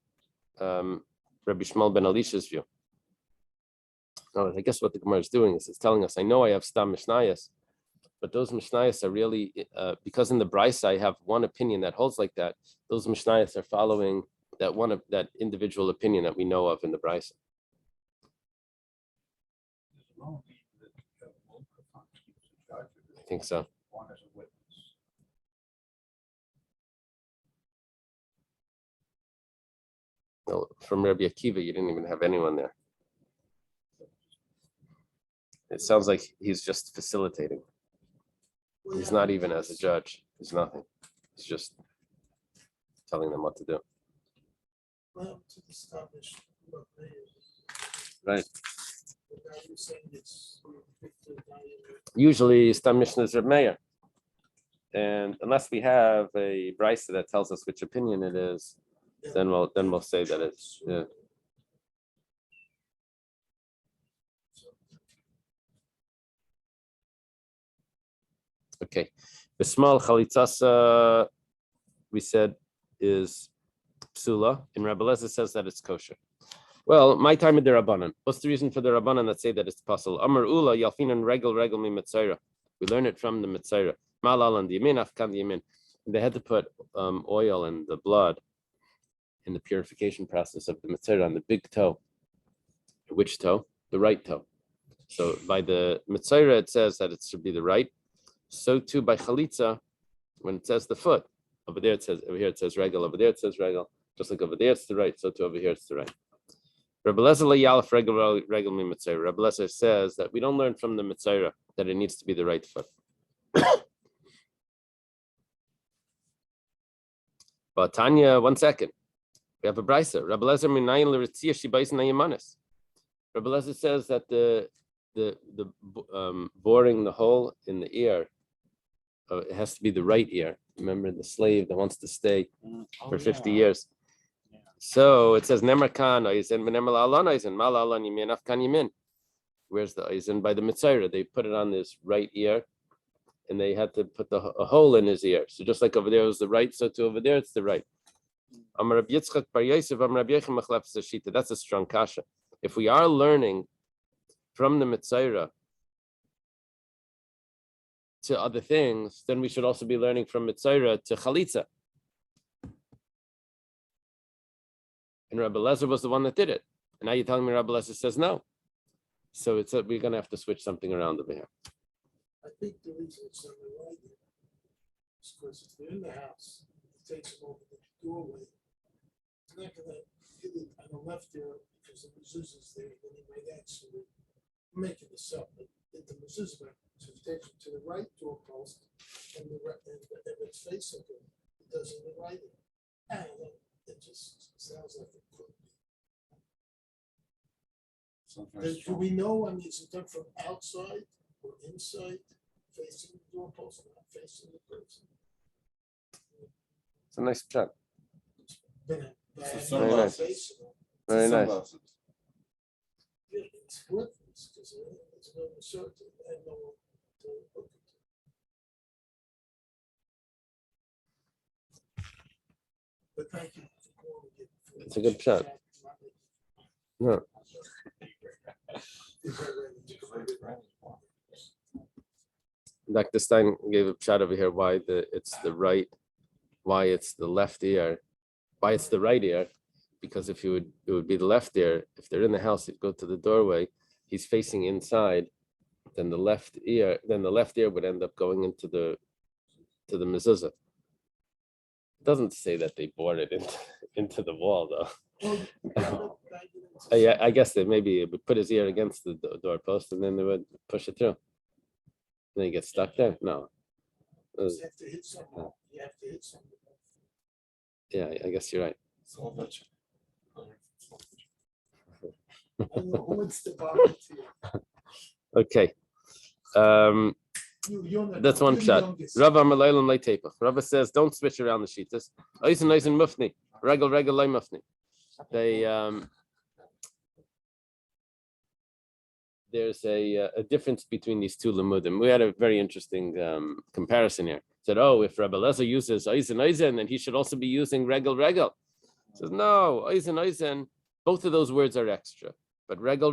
Speaker 1: Rabbi Shmuel ben Elisha's view. Now, I guess what the Gemara is doing is it's telling us, I know I have Stam Mishnayos, but those Mishnayos are really, because in the Bryce I have one opinion that holds like that, those Mishnayos are following that individual opinion that we know of in the Bryce. I think so.
Speaker 5: One as a witness.
Speaker 1: No, from Rabbi Akiva, you didn't even have anyone there. It sounds like he's just facilitating. He's not even as a judge. He's nothing. He's just telling them what to do. Right. Usually, Stam Mishnah is Reb Meir. And unless we have a brisa that tells us which opinion it is, then we'll say that it's okay. The small chalitzasa we said is psula, and Rabbi Lezer says that it's kosher. Well, my time of the Rabbanan. What's the reason for the Rabbanan that say that it's possible? Amar Ula Yalfinan Regel Mi Mitzayra. We learn it from the Mitzayra. Malal and the Yamin, Afkan the Yamin. They had to put oil and the blood in the purification process of the Mitzayra on the big toe. Which toe? The right toe. So by the Mitzayra, it says that it should be the right. So too by Chalitza, when it says the foot, over there it says, over here it says Regel, over there it says Regel. Just like over there it's the right, so too over here it's the right. Rabbi Lezer says that we don't learn from the Mitzayra that it needs to be the right foot. But Tanya, 1 second. We have a brisa. Rabbi Lezer minayin l'ritziyah shibais nayamanis. Rabbi Lezer says that the boring the hole in the ear, it has to be the right ear. Remember the slave that wants to stay for 50 years. So it says Nemer Kan Eisen, Nemer Alon Eisen, Mal Alon Yamin, Afkan Yamin. Where's the Eisen? By the Mitzayra, they put it on this right ear, and they had to put a hole in his ear. So just like over there was the right, so too over there it's the right. Amar Rabbi Yitzchak bar Yosef, Amar Rabbi Yechim Machlefes Hashita. That's a strong kasha. If we are learning from the Mitzayra to other things, then we should also be learning from Mitzayra to Chalitza. And Rabbi Lezer was the one that did it. And now you're telling me Rabbi Lezer says no. So it's we're going to have to switch something around over here.
Speaker 3: I think the reason it's not right is because if they're in the house, it takes them over the doorway. It's not going to hit it on the left there because the mezuzah's there, then he might actually make it up. But if the mezuzah, so it takes him to the right doorpost, and if it's facing him, it does in the right ear. And it just sounds like it could be. Do we know? I mean, is it done from outside or inside, facing the doorpost, not facing the person?
Speaker 1: It's a nice shot.
Speaker 3: Very
Speaker 1: nice. Very nice.
Speaker 3: Yeah, it's worthless because it's no research and no one to look at. But thank you.
Speaker 1: It's a good shot. No. Dr. Stein gave a shot over here why it's the left ear, why it's the right ear, because it would be the left ear. If they're in the house, you'd go to the doorway, he's facing inside, then the left ear would end up going into the mezuzah. It doesn't say that they bored it into the wall though. Yeah, I guess they maybe would put his ear against the doorpost and then they would push it through. Then he gets stuck there. No.
Speaker 3: You have to hit something. You have to hit something.
Speaker 1: Yeah, I guess you're right.
Speaker 3: I know who wants to buy it.
Speaker 1: Okay. That's one shot. Rav Amalaylam Lay Tepach. Rav says, don't switch around the sheetas. Oisen mufni. Regel lay mufni. There's a difference between these two limudim. We had a very interesting comparison here. Said, if Rabbi Lezer uses oisen, then he should also be using regel. Says, no, oisen, both of those words are extra. But regel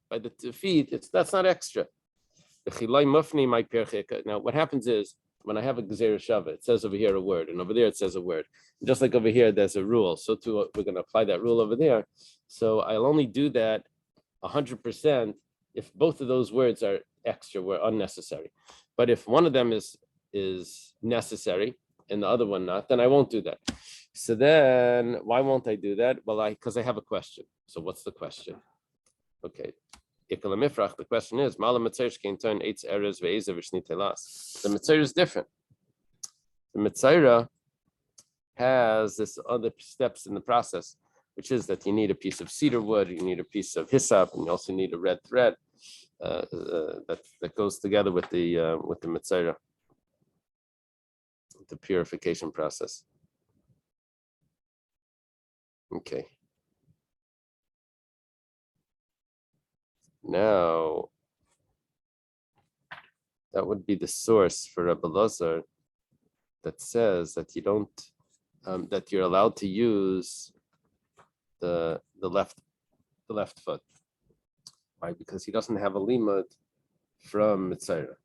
Speaker 1: by the feet, that's not extra. Now, what happens is when I have a Gezerah Shava, it says over here a word, and over there it says a word. And just like over here, there's a rule. So too, we're going to apply that rule over there. So I'll only do that 100% if both of those words are extra, were unnecessary. But if one of them is necessary and the other one not, then I won't do that. So then, why won't I do that? Well, because I have a question. So what's the question? Okay. The question is, the Mitzvah is different. The Mitzvah has this other steps in the process, which is that you need a piece of cedar wood, you need a piece of hyssop, and you also need a red thread that goes together with the Mitzvah, the purification process. Okay. Now, that would be the source for Rebbe Lazar that says that you don't, that you're allowed to use the left foot. Why? Because he doesn't have a limud from Mitzvah.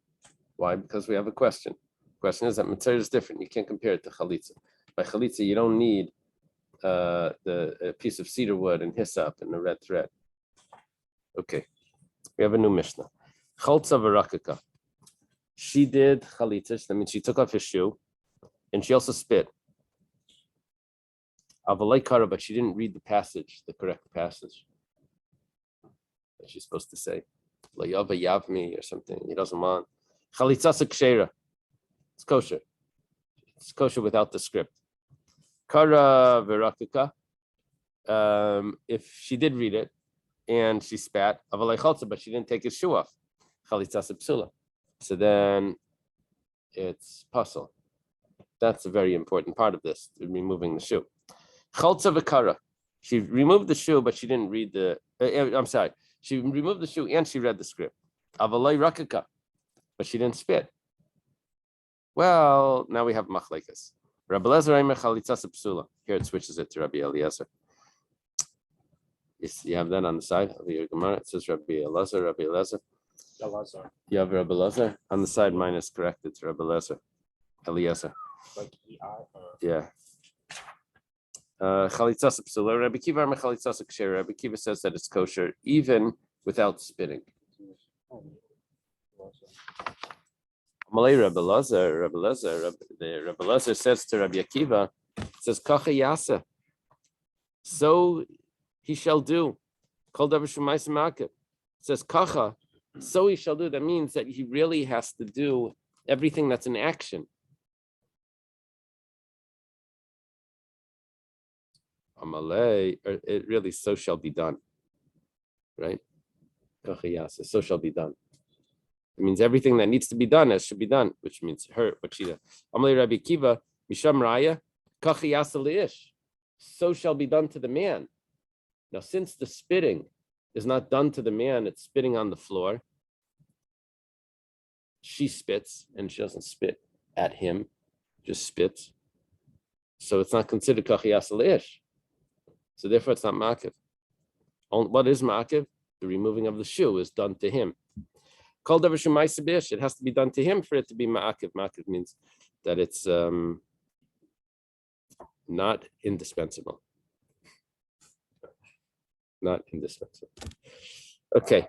Speaker 1: Why? Because we have a question. The question is that Mitzvah is different. You can't compare it to Chalitza. By Chalitza, you don't need a piece of cedar wood and hyssop and a red thread. Okay. We have a new Mishnah. Chaltza v'rakaka. She did chalitza. That means she took off his shoe, and she also spit. Avalei kara, but she didn't read the passage, the correct passage that she's supposed to say. La yava yavmi or something. He doesn't want. Chalitza kshera. It's kosher. It's kosher without the script. Kara v'rakaka. If she did read it, and she spat, but she didn't take his shoe off. So then it's puzzle. That's a very important part of this, removing the shoe. She removed the shoe, but she didn't read the. I'm sorry. She removed the shoe and she read the script. But she didn't spit. Well, now we have machlekes. Rabbi Eliezer. Here it switches it to Rabbi Eliezer. You have that on the side of your Gemara. It says Rabbi Elazar. You have Rabbi Elazar on the side. Mine is corrected to Rabbi Eliezer.
Speaker 2: Like EI or
Speaker 1: Yeah. Chalitzas psula. Rabbi Kiva chalitzas kosher. Rabbi Kiva says that it's kosher even without spitting. Malay Rabbi Elazar. Rabbi Elazar says to Rabbi Akiva, says kacha yasa. So he shall do. Kol davar shumais ma'akev. Says kacha, so he shall do. That means that he really has to do everything that's in action. Amalei, it really so shall be done. Right? Kacha yasa, so shall be done. It means everything that needs to be done as should be done, which means what she does. Amalei Rabbi Akiva, Misham Raya, kacha yasa leish. So shall be done to the man. Now, since the spitting is not done to the man, it's spitting on the floor. She spits, and she doesn't spit at him, just spits. So it's not considered kachiyas leish. So therefore, it's not ma'akiv. What is ma'akiv? The removing of the shoe is done to him. Kol davar shu ma'aseh b'ish, it has to be done to him for it to be ma'akiv. Ma'akiv means that it's not indispensable. Not indispensable. Okay.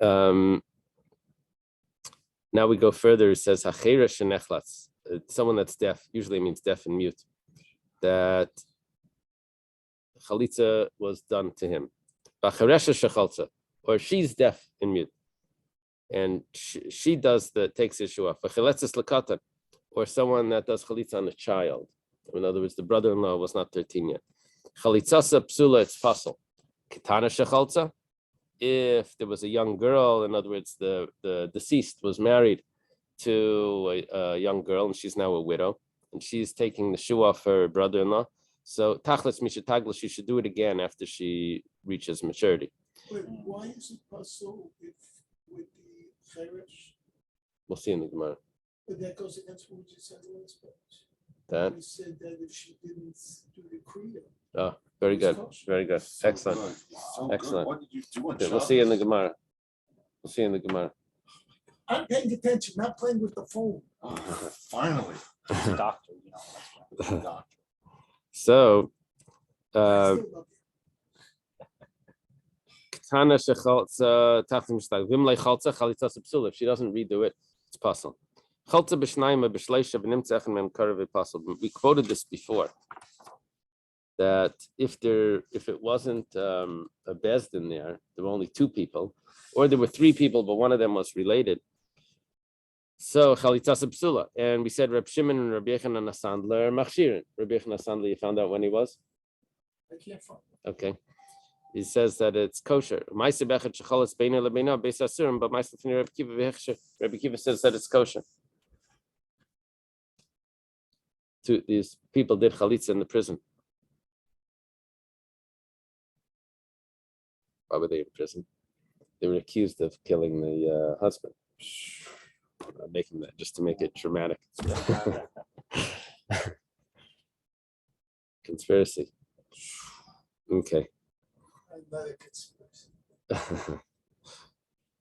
Speaker 1: Now we go further. It says hachera shenechlatz. Someone that's deaf usually means deaf and mute. That chalitza was done to him. Bacharesha shechalza, or she's deaf and mute, and she takes issue off. Bachaletzes lekatan, or someone that does chalitza on a child. In other words, the brother-in-law was not 13 yet. Chalitzasa psula, it's puzzle. Kitana shechalza, if there was a young girl, in other words, the deceased was married to a young girl and she's now a widow, and she's taking the shoe off her brother-in-law. So tachlis mishataglis, she should do it again after she reaches maturity.
Speaker 3: Wait, why is it possible if with the chayresh?
Speaker 1: We'll see in the Gemara.
Speaker 3: But that goes against what we just said last page.
Speaker 1: That?
Speaker 3: We said that if she didn't do the kriya.
Speaker 1: Oh, very good. Very good. Excellent. Excellent.
Speaker 5: What did you do on
Speaker 1: Okay, we'll see you in the Gemara. We'll see you in the Gemara.
Speaker 3: I'm paying attention, not playing with the phone.
Speaker 5: Finally.
Speaker 2: He's a doctor, that's right.
Speaker 5: Doctor.
Speaker 1: So,
Speaker 3: I still love
Speaker 1: if she doesn't redo it, it's possible. We quoted this before, that if it wasn't a bezdin there were only two people, or there were three people, but one of them was related. So chalitzas psula, and we said Reb Shimon and Reb Yechanan Asandler machshirin. Reb Yechanan Asandler, you found out when he was?
Speaker 3: I can't find it.
Speaker 1: Okay. He says that it's kosher. But Rebbe Kiva says that it's kosher. These people did chalitza in the prison. Why were they in prison? They were accused of killing the husband. I'm making that just to make it dramatic. Conspiracy. Okay.
Speaker 3: Another conspiracy.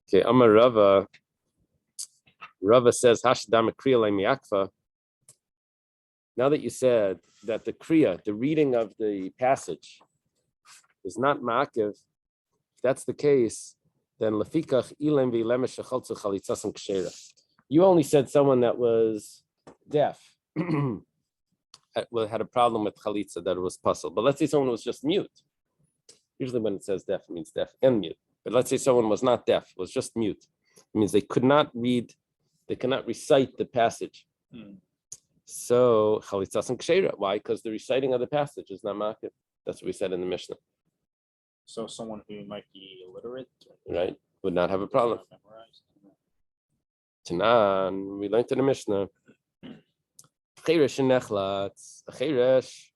Speaker 1: Okay, Amar Rava. Rava says, Hashdam kriya le'miakfa. Now that you said that the kriya, the reading of the passage, is not ma'akiv, if that's the case, then lefikach ilem v'ilem shechaltzu chalitzasam kshera. You only said someone that was deaf had a problem with chalitza, that it was puzzled. But let's say someone was just mute. Usually when it says deaf, it means deaf and mute. But let's say someone was not deaf, was just mute. It means they could not read, they cannot recite the passage. So chalitzasam kshera. Why? Because the reciting of the passage is not ma'akiv. That's what we said in the Mishnah.
Speaker 2: So someone who might be illiterate,
Speaker 1: Right? Would not have a problem.
Speaker 2: not memorized.
Speaker 1: Tanan, we learned in the Mishnah. Cheresh nechlatz, a cheresh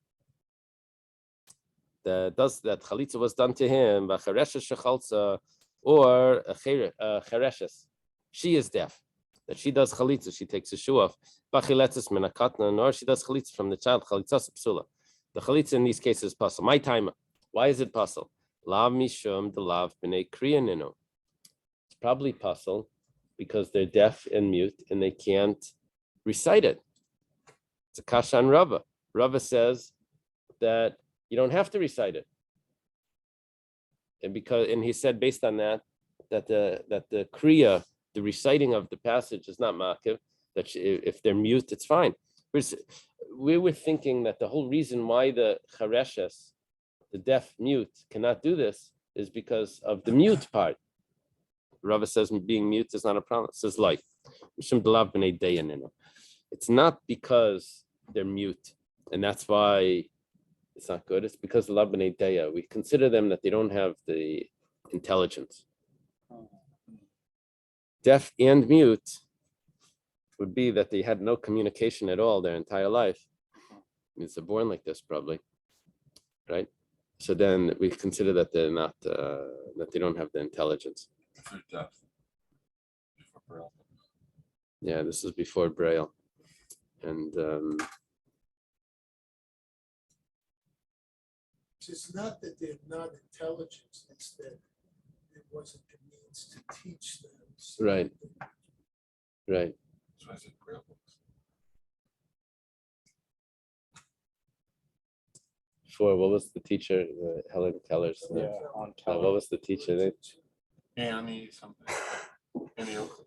Speaker 1: that chalitza was done to him, v'chereshes shechalza, or a chereshes, she is deaf, that she does chalitza, she takes a shoe off, v'chiletzes min hakatna, or she does chalitza from the child, chalitzas psula. The chalitza in these cases is possible. My timer. Why is it possible? Lav mishum de lav b'nei kriyaninu. It's probably possible because they're deaf and mute and they can't recite it. It's a kasha on Rava. Rava says that you don't have to recite it, and he said based on that the kriya, the reciting of the passage, is not ma'akiv. That if they're mute, it's fine. We were thinking that the whole reason why the chareshes, the deaf mute, cannot do this is because of the mute part. Rava says being mute is not a problem. It says like, it's not because they're mute, and that's why it's not good. It's because of b'nei deya. We consider them that they don't have the intelligence. Deaf and mute would be that they had no communication at all their entire life. It means they're born like this, probably, right? So then we consider that they're not, that they don't have the intelligence. Yeah, this is before Braille, and
Speaker 3: It's not that they're not intelligent, it's that it wasn't the means to teach them. So
Speaker 1: Right. Right.
Speaker 5: So I said prayer books.
Speaker 1: For what was the teacher? Helen Keller's.
Speaker 2: Yeah, on
Speaker 1: What
Speaker 2: Keller.
Speaker 1: was the teacher?
Speaker 5: Annie something. Annie Oakley.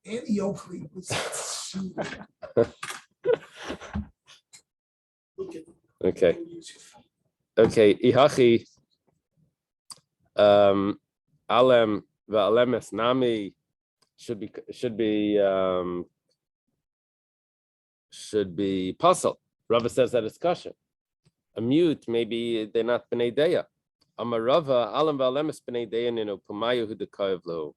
Speaker 3: Annie Oakley was shooting. Look at.
Speaker 1: Okay. Okay. Ihachi. Alem va'alemes nami should be puzzle. Rava says that it's kosher. A mute, maybe they're not b'nei deya. Amarava alam va'alemes b'nei deya nino pumayu hu dekayev lo.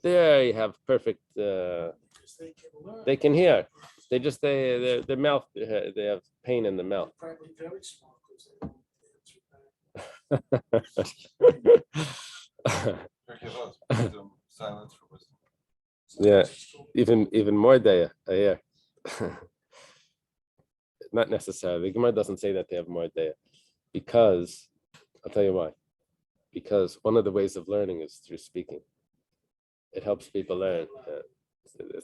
Speaker 1: There you have perfect. They can hear. They just their mouth. They have pain in the mouth.
Speaker 3: Probably very small because they don't answer back.
Speaker 5: There gives us wisdom, silence for wisdom.
Speaker 1: Yeah, even more deya. Yeah. Not necessarily. The Gemara doesn't say that they have more deya, because I'll tell you why. Because one of the ways of learning is through speaking. It helps people learn.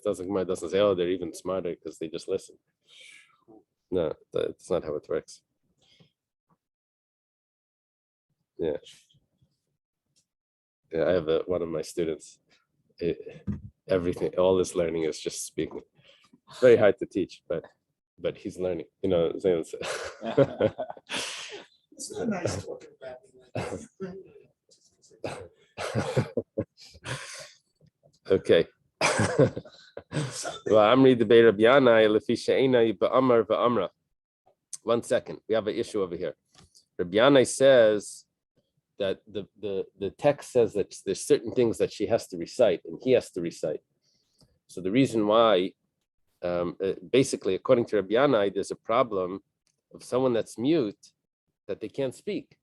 Speaker 1: Gemara doesn't say, oh, they're even smarter because they just listen. No, that's not how it works. Yeah. Yeah, I have one of my students. Everything, all this learning is just speaking. It's very hard to teach, but he's learning. You know,
Speaker 3: It's not nice talking about me like that.
Speaker 1: Okay. Well, Amri debate Rabbi Yanai lefi she'enai ba'amar va'amra. 1 second, we have an issue over here. Rabbi Yanai says that the text says that there's certain things that she has to recite and he has to recite. So the reason why, basically, according to Rabbi Yanai, there's a problem of someone that's mute that they can't speak.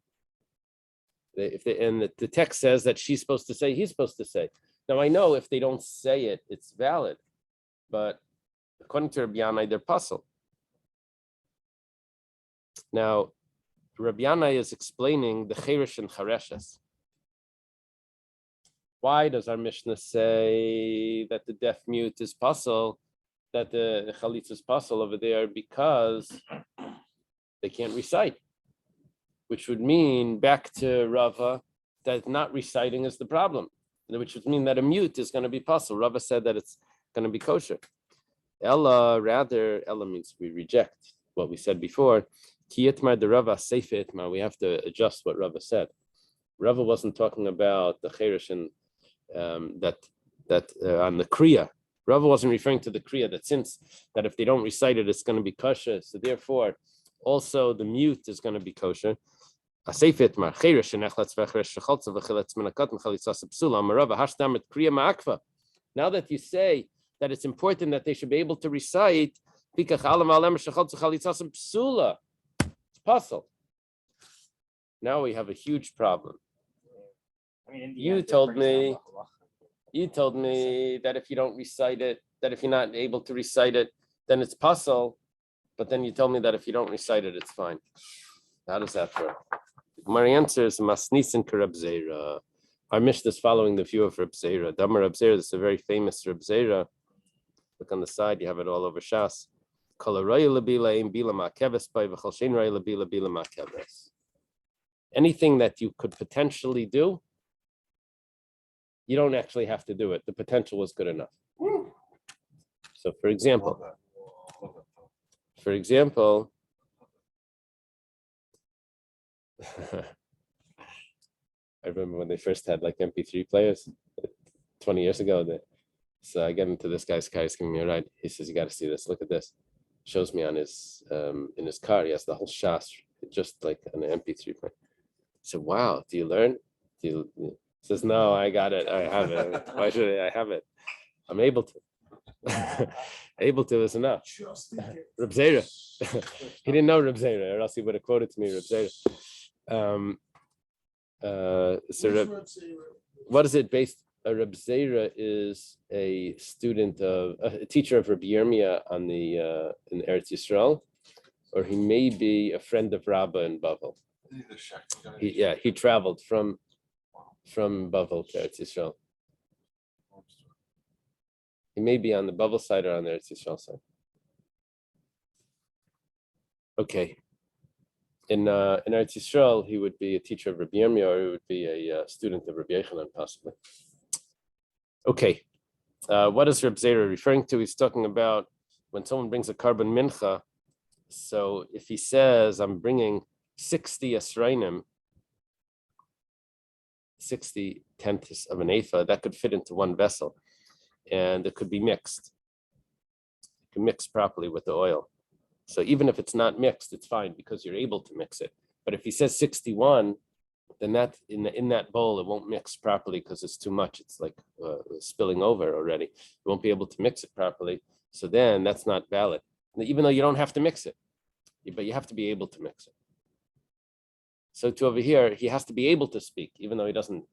Speaker 1: And the text says that she's supposed to say, he's supposed to say. Now I know if they don't say it, it's valid, but according to Rabbi Yanai, they're puzzled. Now, Rabbi Yanai is explaining the cheresh and chareshes. Why does our Mishnah say that the deaf mute is puzzle, that the chalitza is puzzle over there? Because they can't recite, which would mean back to Rava that not reciting is the problem, which would mean that a mute is going to be puzzle. Rava said that it's going to be kosher. Ella means we reject what we said before. Ki itmar de Rava seife itmar. We have to adjust what Rava said. Rava wasn't talking about the cheresh and on the kriya. Rava wasn't referring to the kriya that if they don't recite it, it's going to be kosher. So therefore, also the mute is going to be kosher. Now that you say that it's important that they should be able to recite, it's puzzle. Now we have a huge problem.
Speaker 2: I mean, in the
Speaker 1: You
Speaker 2: end, it
Speaker 1: told
Speaker 2: brings down
Speaker 1: me-
Speaker 2: the halacha.
Speaker 1: You told me that if you don't recite it, that if you're not able to recite it, then it's puzzle. But then you told me that if you don't recite it, it's fine. How does that work? My answer is Masnisin Reb Zera. Our Mishnah is following the view of Reb Zera. Damar Reb Zera, this is a very famous Reb Zera. Look on the side, you have it all over Shas. Anything that you could potentially do, you don't actually have to do it. The potential was good enough. So for example, I remember when they first had like MP3 players 20 years ago. So I get into this guy's car, he's giving me a ride. He says, you got to see this, look at this. Shows me on his, in his car, he has the whole Shas, just like an MP3 player. I said, wow, do you learn? He says, no, I got it, I have it. Why should I have it? I'm able to. Able to is enough.
Speaker 3: Just in case.
Speaker 1: Reb Zera. He didn't know Reb Zera, or else he would have quoted to me Reb Zera. What is it based? Reb Zera is a student of a teacher of Rabbi Yirmiyah in Eretz Yisrael, or he may be a friend of Rabbah in Bavel. He traveled from Bavel to Eretz Yisrael. He may be on the Bavel side or on the Eretz Yisrael side. Okay. In Eretz Yisrael, he would be a teacher of Rabbi Yomi, or he would be a student of Rabbi Yochanan, possibly. Okay. What is Reb Zera referring to? He's talking about when someone brings a carbon mincha. So if he says, I'm bringing 60 esrainim, 60 tenths of an ephah, that could fit into one vessel. And it could be mixed. It can mix properly with the oil. So even if it's not mixed, it's fine because you're able to mix it. But if he says 61, then that in that bowl, it won't mix properly because it's too much. It's like spilling over already. You won't be able to mix it properly. So then that's not valid. Even though you don't have to mix it, but you have to be able to mix it. So to over here, he has to be able to speak, even though he doesn't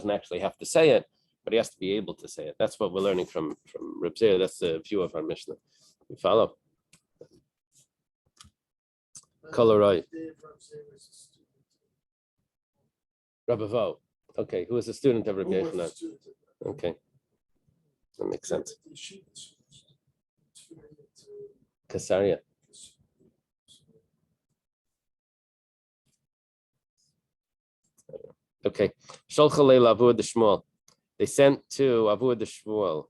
Speaker 1: actually have to say it, but he has to be able to say it. That's what we're learning from Reb Zera. That's the view of our Mishnah. You follow? Kolorai. Rabbi Vo. Okay, who is a student of Rabbi Yochanan? Okay, that makes sense. Kasaria. Okay. Sholcha leila Avud Shmuel. They sent to Avud Shmuel.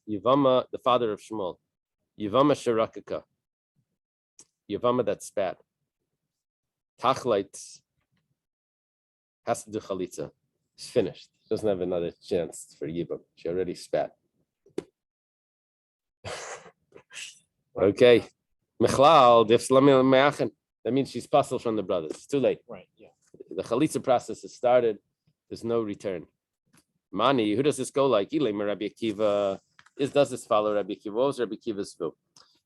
Speaker 1: Yevama, the father of Shmuel. Yevama Sharakaka. Yevama that spat. Tachlait has to do chalitza. It's finished. Doesn't have another chance for Yivam. She already spat. Okay. Mechlal, that means she's puzzled from the brothers. It's too late.
Speaker 2: Right, yeah.
Speaker 1: The chalitza process has started. There's no return. Mani, who does this go like? Rabbi Akiva. Does this follow Rabbi Akiva? What was Rabbi Akiva's view?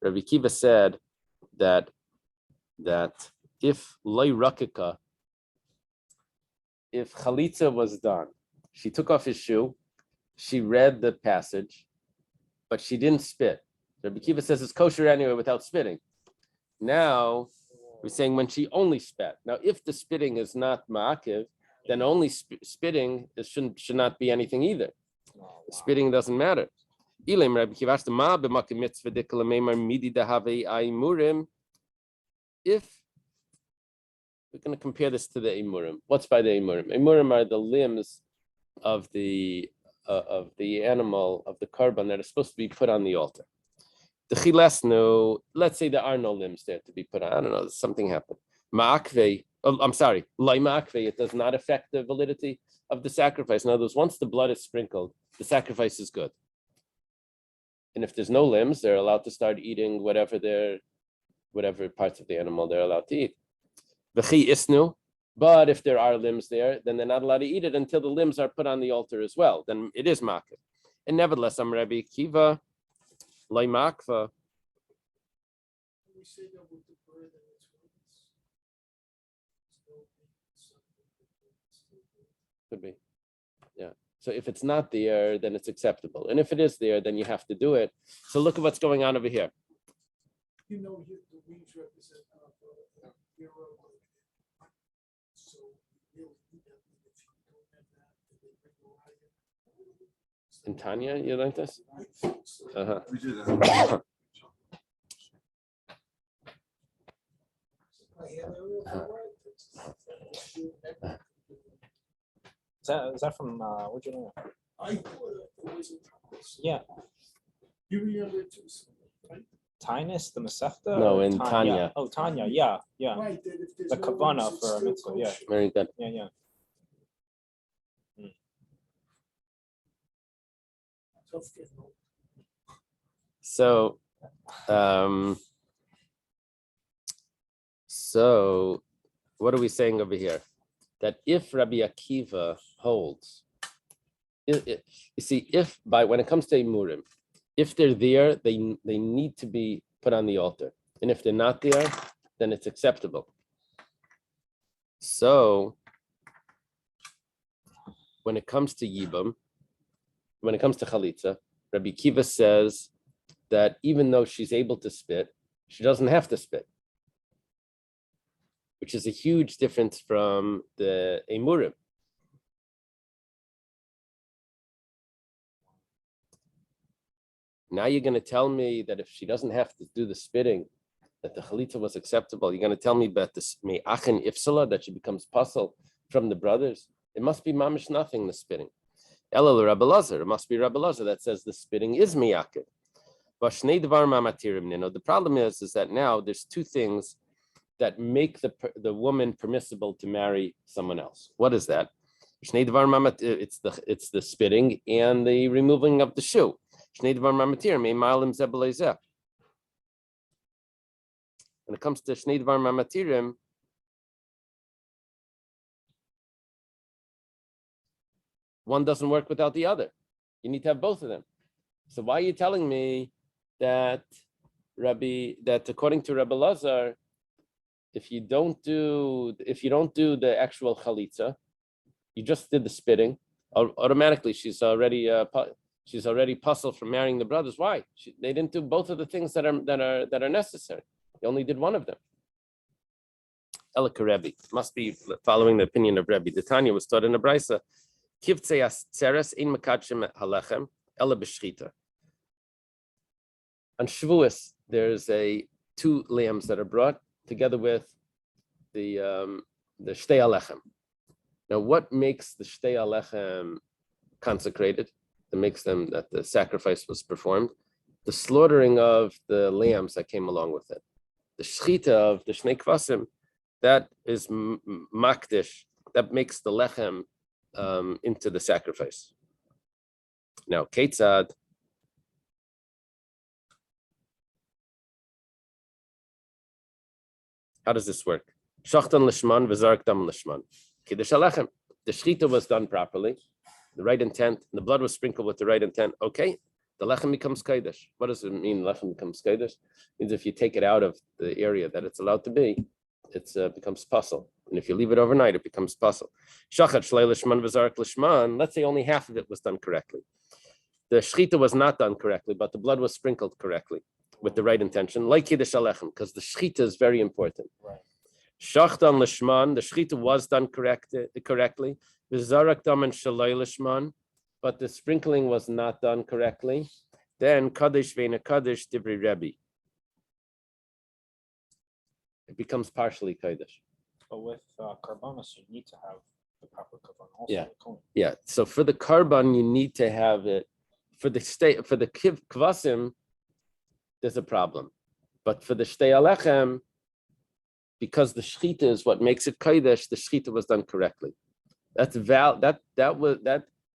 Speaker 1: Rabbi Akiva said that if loy rakika, if chalitza was done, she took off his shoe, she read the passage, but she didn't spit. Rabbi Akiva says it's kosher anyway without spitting. Now we're saying when she only spat. Now, if the spitting is not ma'akiv, then only spitting should not be anything either. The spitting doesn't matter. If we're going to compare this to the emurim, what's by the emurim? Emurim are the limbs of the animal, of the korban that are supposed to be put on the altar. The chilesnu, let's say there are no limbs there to be put on. I don't know, something happened. Ma'akve, I'm sorry, lai ma'akve, it does not affect the validity of the sacrifice. In other words, once the blood is sprinkled, the sacrifice is good. And if there's no limbs, they're allowed to start eating whatever parts of the animal they're allowed to eat. V'chi isnu, but if there are limbs there, then they're not allowed to eat it until the limbs are put on the altar as well. Then it is ma'akve. And nevertheless, I'm Rabbi Akiva. Lai makva. Could be. Yeah. So if it's not there, then it's acceptable. And if it is there, then you have to do it. So look at what's going on over here.
Speaker 3: You know, the wings represent hero. So really, if you don't have that, they bring
Speaker 1: In Tanya, you like this? Uh-huh.
Speaker 5: We did that.
Speaker 2: Is that from what do you know?
Speaker 3: I thought it was
Speaker 2: Yeah,
Speaker 3: you remember it too, right?
Speaker 2: Tinus, the Masechta?
Speaker 1: No,
Speaker 2: or
Speaker 1: in Tanya.
Speaker 2: Yeah. Oh, Tanya, yeah.
Speaker 3: Right, that if there's
Speaker 2: The
Speaker 3: no
Speaker 2: Kavanah
Speaker 3: wings, it's
Speaker 2: for a
Speaker 3: still
Speaker 2: mitzvah, yeah.
Speaker 3: kosher.
Speaker 1: Very good.
Speaker 2: Yeah.
Speaker 3: Tough getting old.
Speaker 1: So what are we saying over here? That if Rabbi Akiva holds, you see, when it comes to emurim, if they're there, they need to be put on the altar, and if they're not there, then it's acceptable. So when it comes to yibam, when it comes to chalitza, Rabbi Akiva says that even though she's able to spit, she doesn't have to spit. which is a huge difference from the emurim. Now you're going to tell me that if she doesn't have to do the spitting, that the chalitza was acceptable. You're going to tell me about this me'achin ifsala, that she becomes puzzle from the brothers. It must be mamish nothing, the spitting. Elul Rabbi Lazar, it must be Rabbi Lazar that says the spitting is miyakid. The problem is that now there's two things that make the woman permissible to marry someone else. What is that? It's the spitting and the removing of the shoe. When it comes to Shnei Dvar Mamatirim, one doesn't work without the other. You need to have both of them. So why are you telling me that according to Rabbi Lazar, if you don't do the actual chalitza, you just did the spitting, automatically she's already puzzled from marrying the brothers. Why? They didn't do both of the things that are necessary. They only did one of them. Elika Rebbe must be following the opinion of Rebbe. The Tanya was taught in a brisa. Kivtzei atzeres ein mekadshim halechem ela b'shchita. On Shavuos, there's two lambs that are brought together with the shtei alechem. Now, what makes the shtei alechem consecrated? That makes them that the sacrifice was performed. The slaughtering of the lambs that came along with it. The shchita of the shnei kvasim, that is makdish. That makes the lechem into the sacrifice. Now, ketzad. How does this work? Shachtan lishman v'zark dam lishman. Kiddush alechem. The shchita was done properly, the right intent, and the blood was sprinkled with the right intent. Okay, the lechem becomes kodesh. What does it mean? Lechem becomes kodesh. It means if you take it out of the area that it's allowed to be, it becomes puzzle. And if you leave it overnight, it becomes puzzle. Shachat shlei lishman v'zark lishman. Let's say only half of it was done correctly. The shchita was not done correctly, but the blood was sprinkled correctly with the right intention, like Kiddush Alechem, because the shchita is very important.
Speaker 2: Right.
Speaker 1: Shachtan lishman, the shchita was done correctly. V'zarak daman shaloi lishman, but the sprinkling was not done correctly. Then Kaddish ve'ina Kaddish Divri Rebbe. It becomes partially Kaddish.
Speaker 2: But with karbanos, you need to have the proper karban also.
Speaker 1: Yeah. Yeah. So for the karban, you need to have it. For the kvasim, there's a problem. But for the shtei alechem, because the shchita is what makes it kodesh, the shchita was done correctly. That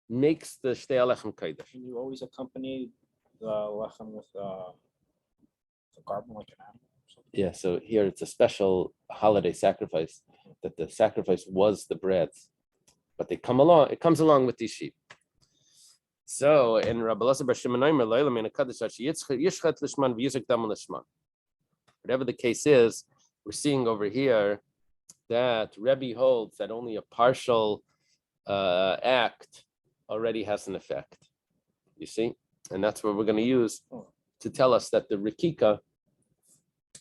Speaker 1: makes the shtei alechem kodesh.
Speaker 2: Can you always accompany the lechem with the carbon like an animal?
Speaker 1: Yeah, so here it's a special holiday sacrifice, that the sacrifice was the breads, but it comes along with these sheep. So in Rabbi Lazar bar Shimon Omer, whatever the case is, we're seeing over here that Rebbe holds that only a partial act already has an effect. You see? And that's what we're going to use to tell us that the rikika,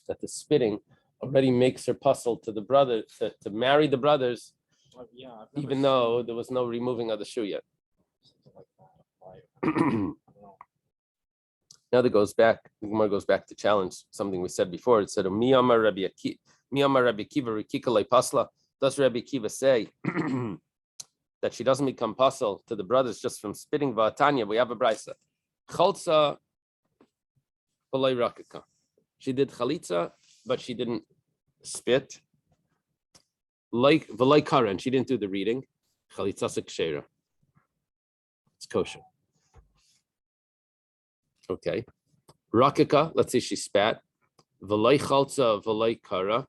Speaker 1: that the spitting already makes her puzzle to the brother, to marry the brothers, even though there was no removing of the shoe yet. Now the Gemara goes back to challenge something we said before. It said, Mi amar Rabbi Akiva rikika le pasla. Does Rabbi Akiva say that she doesn't become puzzle to the brothers just from spitting? Va'atanya, we have a brisa. Chaltza v'loi rakika. She did chalitza, but she didn't spit. Like v'loi kara, and she didn't do the reading. Chalitza sekshera. It's kosher. Okay. Rakika, let's say she spat. V'loi chaltza v'loi kara.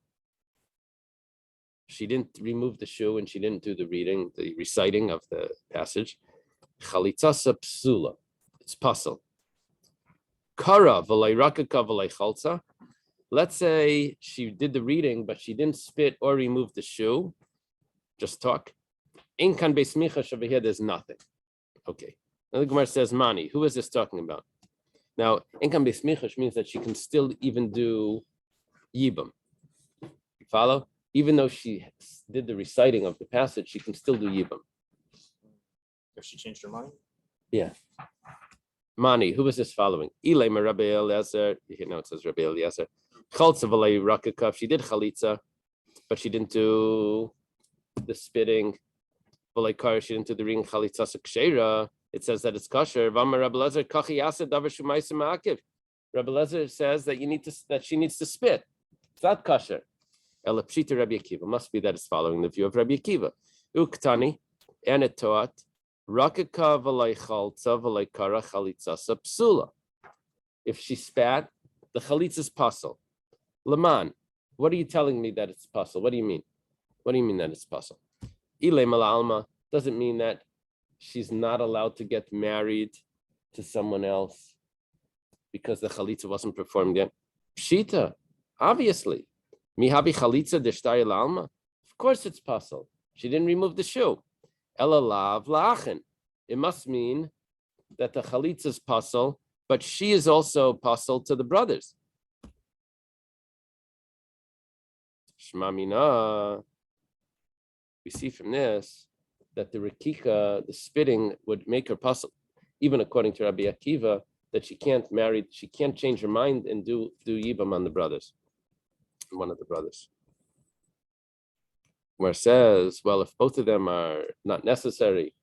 Speaker 1: She didn't remove the shoe and she didn't do the reading, the reciting of the passage. Chalitza psula. It's puzzle. Kara v'loi rakika v'loi chaltza. Let's say she did the reading, but she didn't spit or remove the shoe. Just talk. In kan beismicha over here, there's nothing. Okay. Now the Gemara says, Mani, who is this talking about? Now, in kan beismicha means that she can still even do yibam. You follow? even though she did the reciting of the passage, she can still do Yibam.
Speaker 2: If she changed her mind?
Speaker 1: Mani, who was this following? Ilay Rabbi Eliezer. Now it says Rabbi Eliezer. Chaltza v'lei rakakaf. She did chalitza, but she didn't do the spitting. V'lei kar. She didn't do the ring chalitza sekshera. It says that it's kosher. V'amar Rabbi Eliezer kachi yaseh davar shumaisa ma'akiv. Rabbi Eliezer says that she needs to spit. It's not kosher. Ela pshita Rabbi Akiva. Must be that it's following the view of Rabbi Akiva. Uktani, and it taught. Rakaka v'lei chaltza v'lei kara chalitza psula. If she spat, the chalitza is pasul. Laman, what are you telling me that it's pasul? What do you mean? What do you mean that it's pasul? Ilay mala alma doesn't mean that she's not allowed to get married to someone else because the chalitza wasn't performed yet. Pshita, obviously. Mihabi chalitza deshtay alma. Of course it's pasul. She didn't remove the shoe. Elalav la'achin. It must mean that the chalitza is pasul, but she is also pasul to the brothers. Shmamina. We see from this that the rekika, the spitting, would make her pasul, even according to Rabbi Akiva, that she can't change her mind and do yibam on the brothers, one of the brothers. Where it says, well, if both of them are not necessary,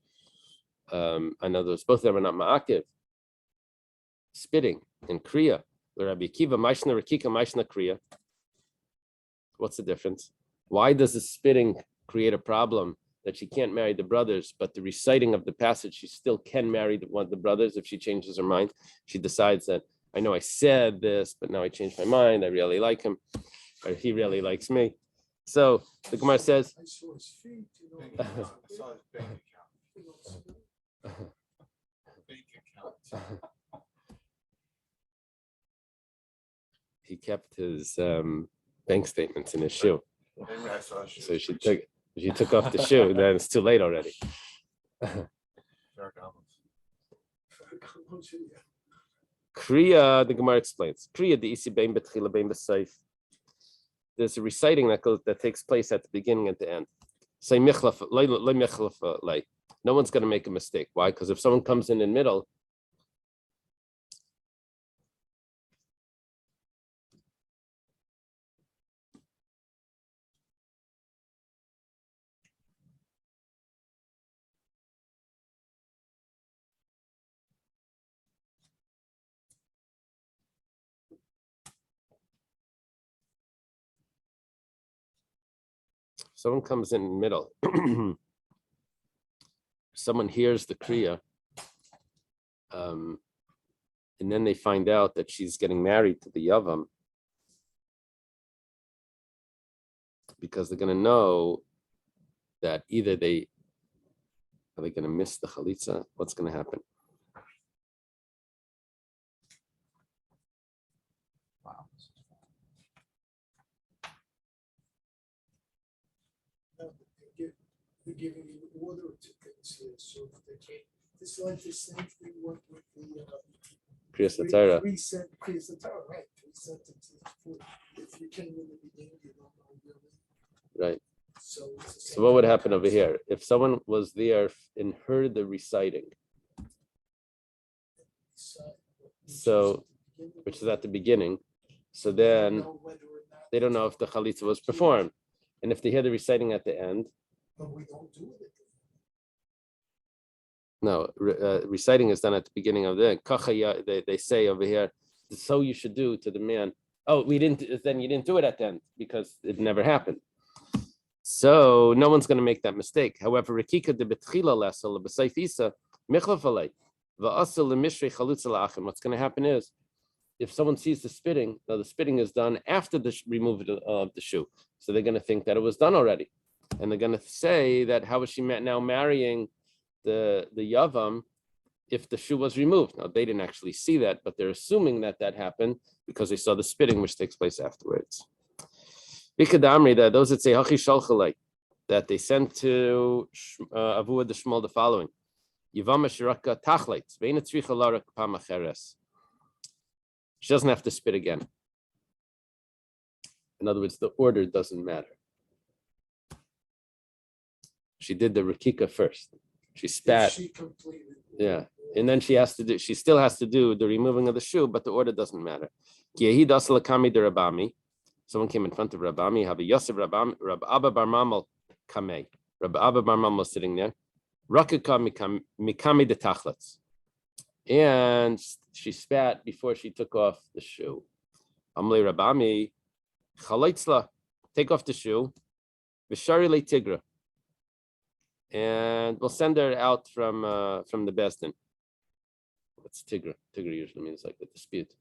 Speaker 1: in other words, both of them are not ma'akiv, spitting and kriya, Rabbi Akiva, maishna rekika, maishna kriya. What's the difference? Why does the spitting create a problem that she can't marry the brothers, but the reciting of the passage, she still can marry one of the brothers if she changes her mind? She decides that, I know I said this, but now I changed my mind. I really like him, or he really likes me. So the Gemara says,
Speaker 3: I saw his feet,
Speaker 5: I saw his bank account. Bank account.
Speaker 1: he kept his bank statements in his shoe.
Speaker 5: I saw his
Speaker 1: So she took off the shoe, then it's too late already.
Speaker 5: Fair comments.
Speaker 1: Kriya, the Gemara explains. Kriya the isi bein betchila bein b'seif. There's a reciting that takes place at the beginning and the end. Say michlaf, like no one's going to make a mistake. Why? Because if someone comes in the middle, someone comes in the middle, someone hears the kriya, and then they find out that she's getting married to the yavam, because they're going to know that either are they going to miss the chalitza? What's going to happen?
Speaker 2: Wow.
Speaker 3: They're giving you order to things here, so if they can't, it's like the same thing with the
Speaker 1: Kriya Satara.
Speaker 3: three Satara, right? 3 sentences. If you came in the beginning, you don't know really.
Speaker 1: Right.
Speaker 3: So
Speaker 1: what would happen over here? If someone was there and heard the reciting, so which is at the beginning, so then they don't know if the chalitza was performed. And if they hear the reciting at the end,
Speaker 3: but we don't do it.
Speaker 1: no, reciting is done at the beginning of the kacha. They say over here, so you should do to the man. Oh, we didn't. Then you didn't do it at the end because it never happened. So no one's going to make that mistake. However, rekika de betchila lesel b'seif isa michlafalei va'asel lemishri chalutza la'achim. What's going to happen is, if someone sees the spitting, now the spitting is done after the removal of the shoe, so they're going to think that it was done already, and they're going to say that how is she now marrying the yavam if the shoe was removed? Now they didn't actually see that, but they're assuming that happened because they saw the spitting, which takes place afterwards. Bikadamri, that those that say hachi shalchalei, that they sent to Avua the Shmuel the following: Yevamos Raka tachleit ve'ina tzricha larak pamacheres. She doesn't have to spit again. In other words, the order doesn't matter. She did the rakika first. She
Speaker 3: If
Speaker 1: spat.
Speaker 3: she completed.
Speaker 1: Yeah. And then she still has to do the removing of the shoe, but the order doesn't matter. Someone came in front of Rabami, have a Yosef Rabami, Rab Abba Bar Mamal Kamei. Rab Abba Bar Mamal was sitting there. Rakika Mikami de Tachlets. And she spat before she took off the shoe. Amle Rabami, Chalitzla, take off the shoe. Vishari le Tigra. And we'll send her out from the Besdin. What's Tigra? Tigra usually means like a dispute.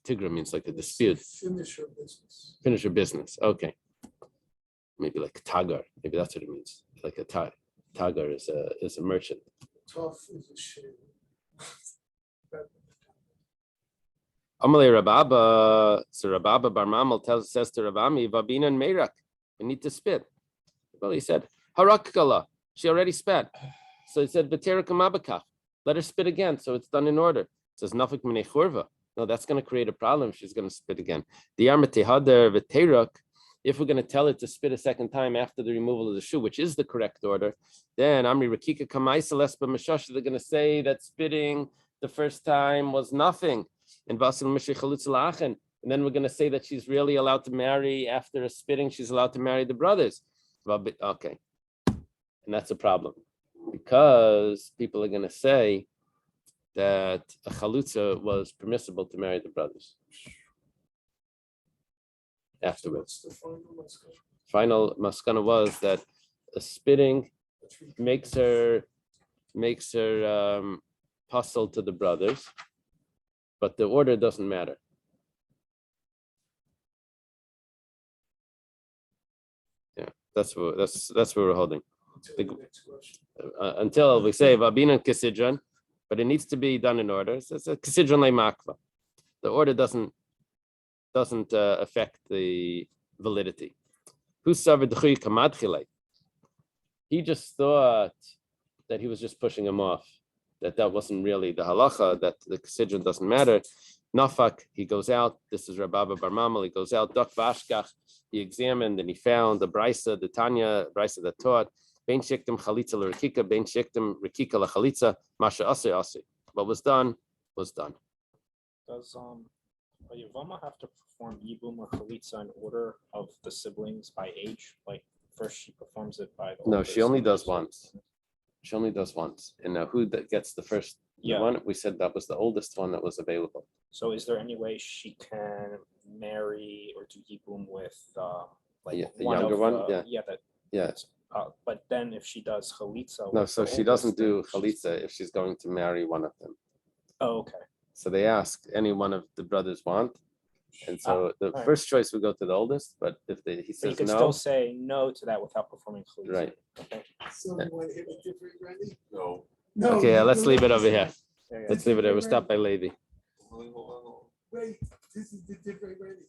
Speaker 1: Tigra means like a dispute.
Speaker 3: Finish her business.
Speaker 1: Finish your business. Okay. Maybe like Tagar. Maybe that's what it means. Like a Tagar is a merchant.
Speaker 3: Tough is a shame.
Speaker 1: Amalei Rababa. So Rababa Bar Mamal says to Rabami, Vabina and Merak, we need to spit. Well, he said, Harakala. She already spat. So he said, V'terakam let her spit again. So it's done in order. It says, Nafik Minei Churva. No, that's going to create a problem if she's going to spit again. The if we're going to tell it to spit a second time after the removal of the shoe, which is the correct order, then Amri Rakika Kamaisa Lesba Mashash, they're going to say that spitting the first time was nothing. And Vasil Mishri Chalutz Lachen. And then we're going to say that she's really allowed to marry after a spitting, she's allowed to marry the brothers. Okay. And that's a problem because people are going to say that a chalutza was permissible to marry the brothers afterwards.
Speaker 3: The final mascot.
Speaker 1: Final maskana was that a spitting makes her puzzle to the brothers, but the order doesn't matter. Yeah, that's what we're holding. Until we say Vabin and Kisidron, but it needs to be done in order. So it's a Kisidron le makva. The order doesn't affect the validity. He just thought that he was just pushing him off, that wasn't really the halacha, that the Kisidron doesn't matter. Nafak, he goes out. This is Rababa Bar Mamal. He goes out. Dak Vashkach, he examined and he found the Brisa, the Tanya Brisa that taught Ben Shiktim Chalitza L'Rekika, Ben Shiktim Rekika LaChalitza, Masha Asay Asay. What was done was done.
Speaker 2: Does a Yevama have to perform Yibum or Chalitza in order of the siblings by age? Like first she performs it by the
Speaker 1: No,
Speaker 2: oldest,
Speaker 1: she only
Speaker 2: and
Speaker 1: does
Speaker 2: then-
Speaker 1: once. She only does once. And who that gets the first
Speaker 2: Yeah.
Speaker 1: one? We said that was the oldest one that was available.
Speaker 2: So is there any way she can marry or do Yibum with like
Speaker 1: Yeah, the
Speaker 2: one
Speaker 1: younger
Speaker 2: of
Speaker 1: one?
Speaker 2: the,
Speaker 1: Yeah.
Speaker 2: that
Speaker 1: Yeah.
Speaker 2: but then if she does Chalitza
Speaker 1: No,
Speaker 2: with
Speaker 1: so
Speaker 2: the
Speaker 1: she doesn't do
Speaker 2: oldest, then she's-
Speaker 1: chalitza if she's going to marry one of them.
Speaker 2: Oh, okay.
Speaker 1: So they ask any one of the brothers want, and so the
Speaker 2: alright.
Speaker 1: first choice would go to the oldest. But if he
Speaker 2: But you
Speaker 1: says
Speaker 2: could
Speaker 1: no,
Speaker 2: still say no to that without performing Chalitza.
Speaker 1: Right.
Speaker 2: Okay.
Speaker 3: So you want to hit a different Randy?
Speaker 5: No.
Speaker 3: No.
Speaker 1: okay,
Speaker 3: you
Speaker 1: let's
Speaker 3: don't
Speaker 1: leave it
Speaker 3: know
Speaker 1: over
Speaker 3: this
Speaker 1: here.
Speaker 3: one.
Speaker 2: Yeah, yeah.
Speaker 1: Let's leave it there. We'll stop by Levi.
Speaker 3: Wait, this is the different Randy.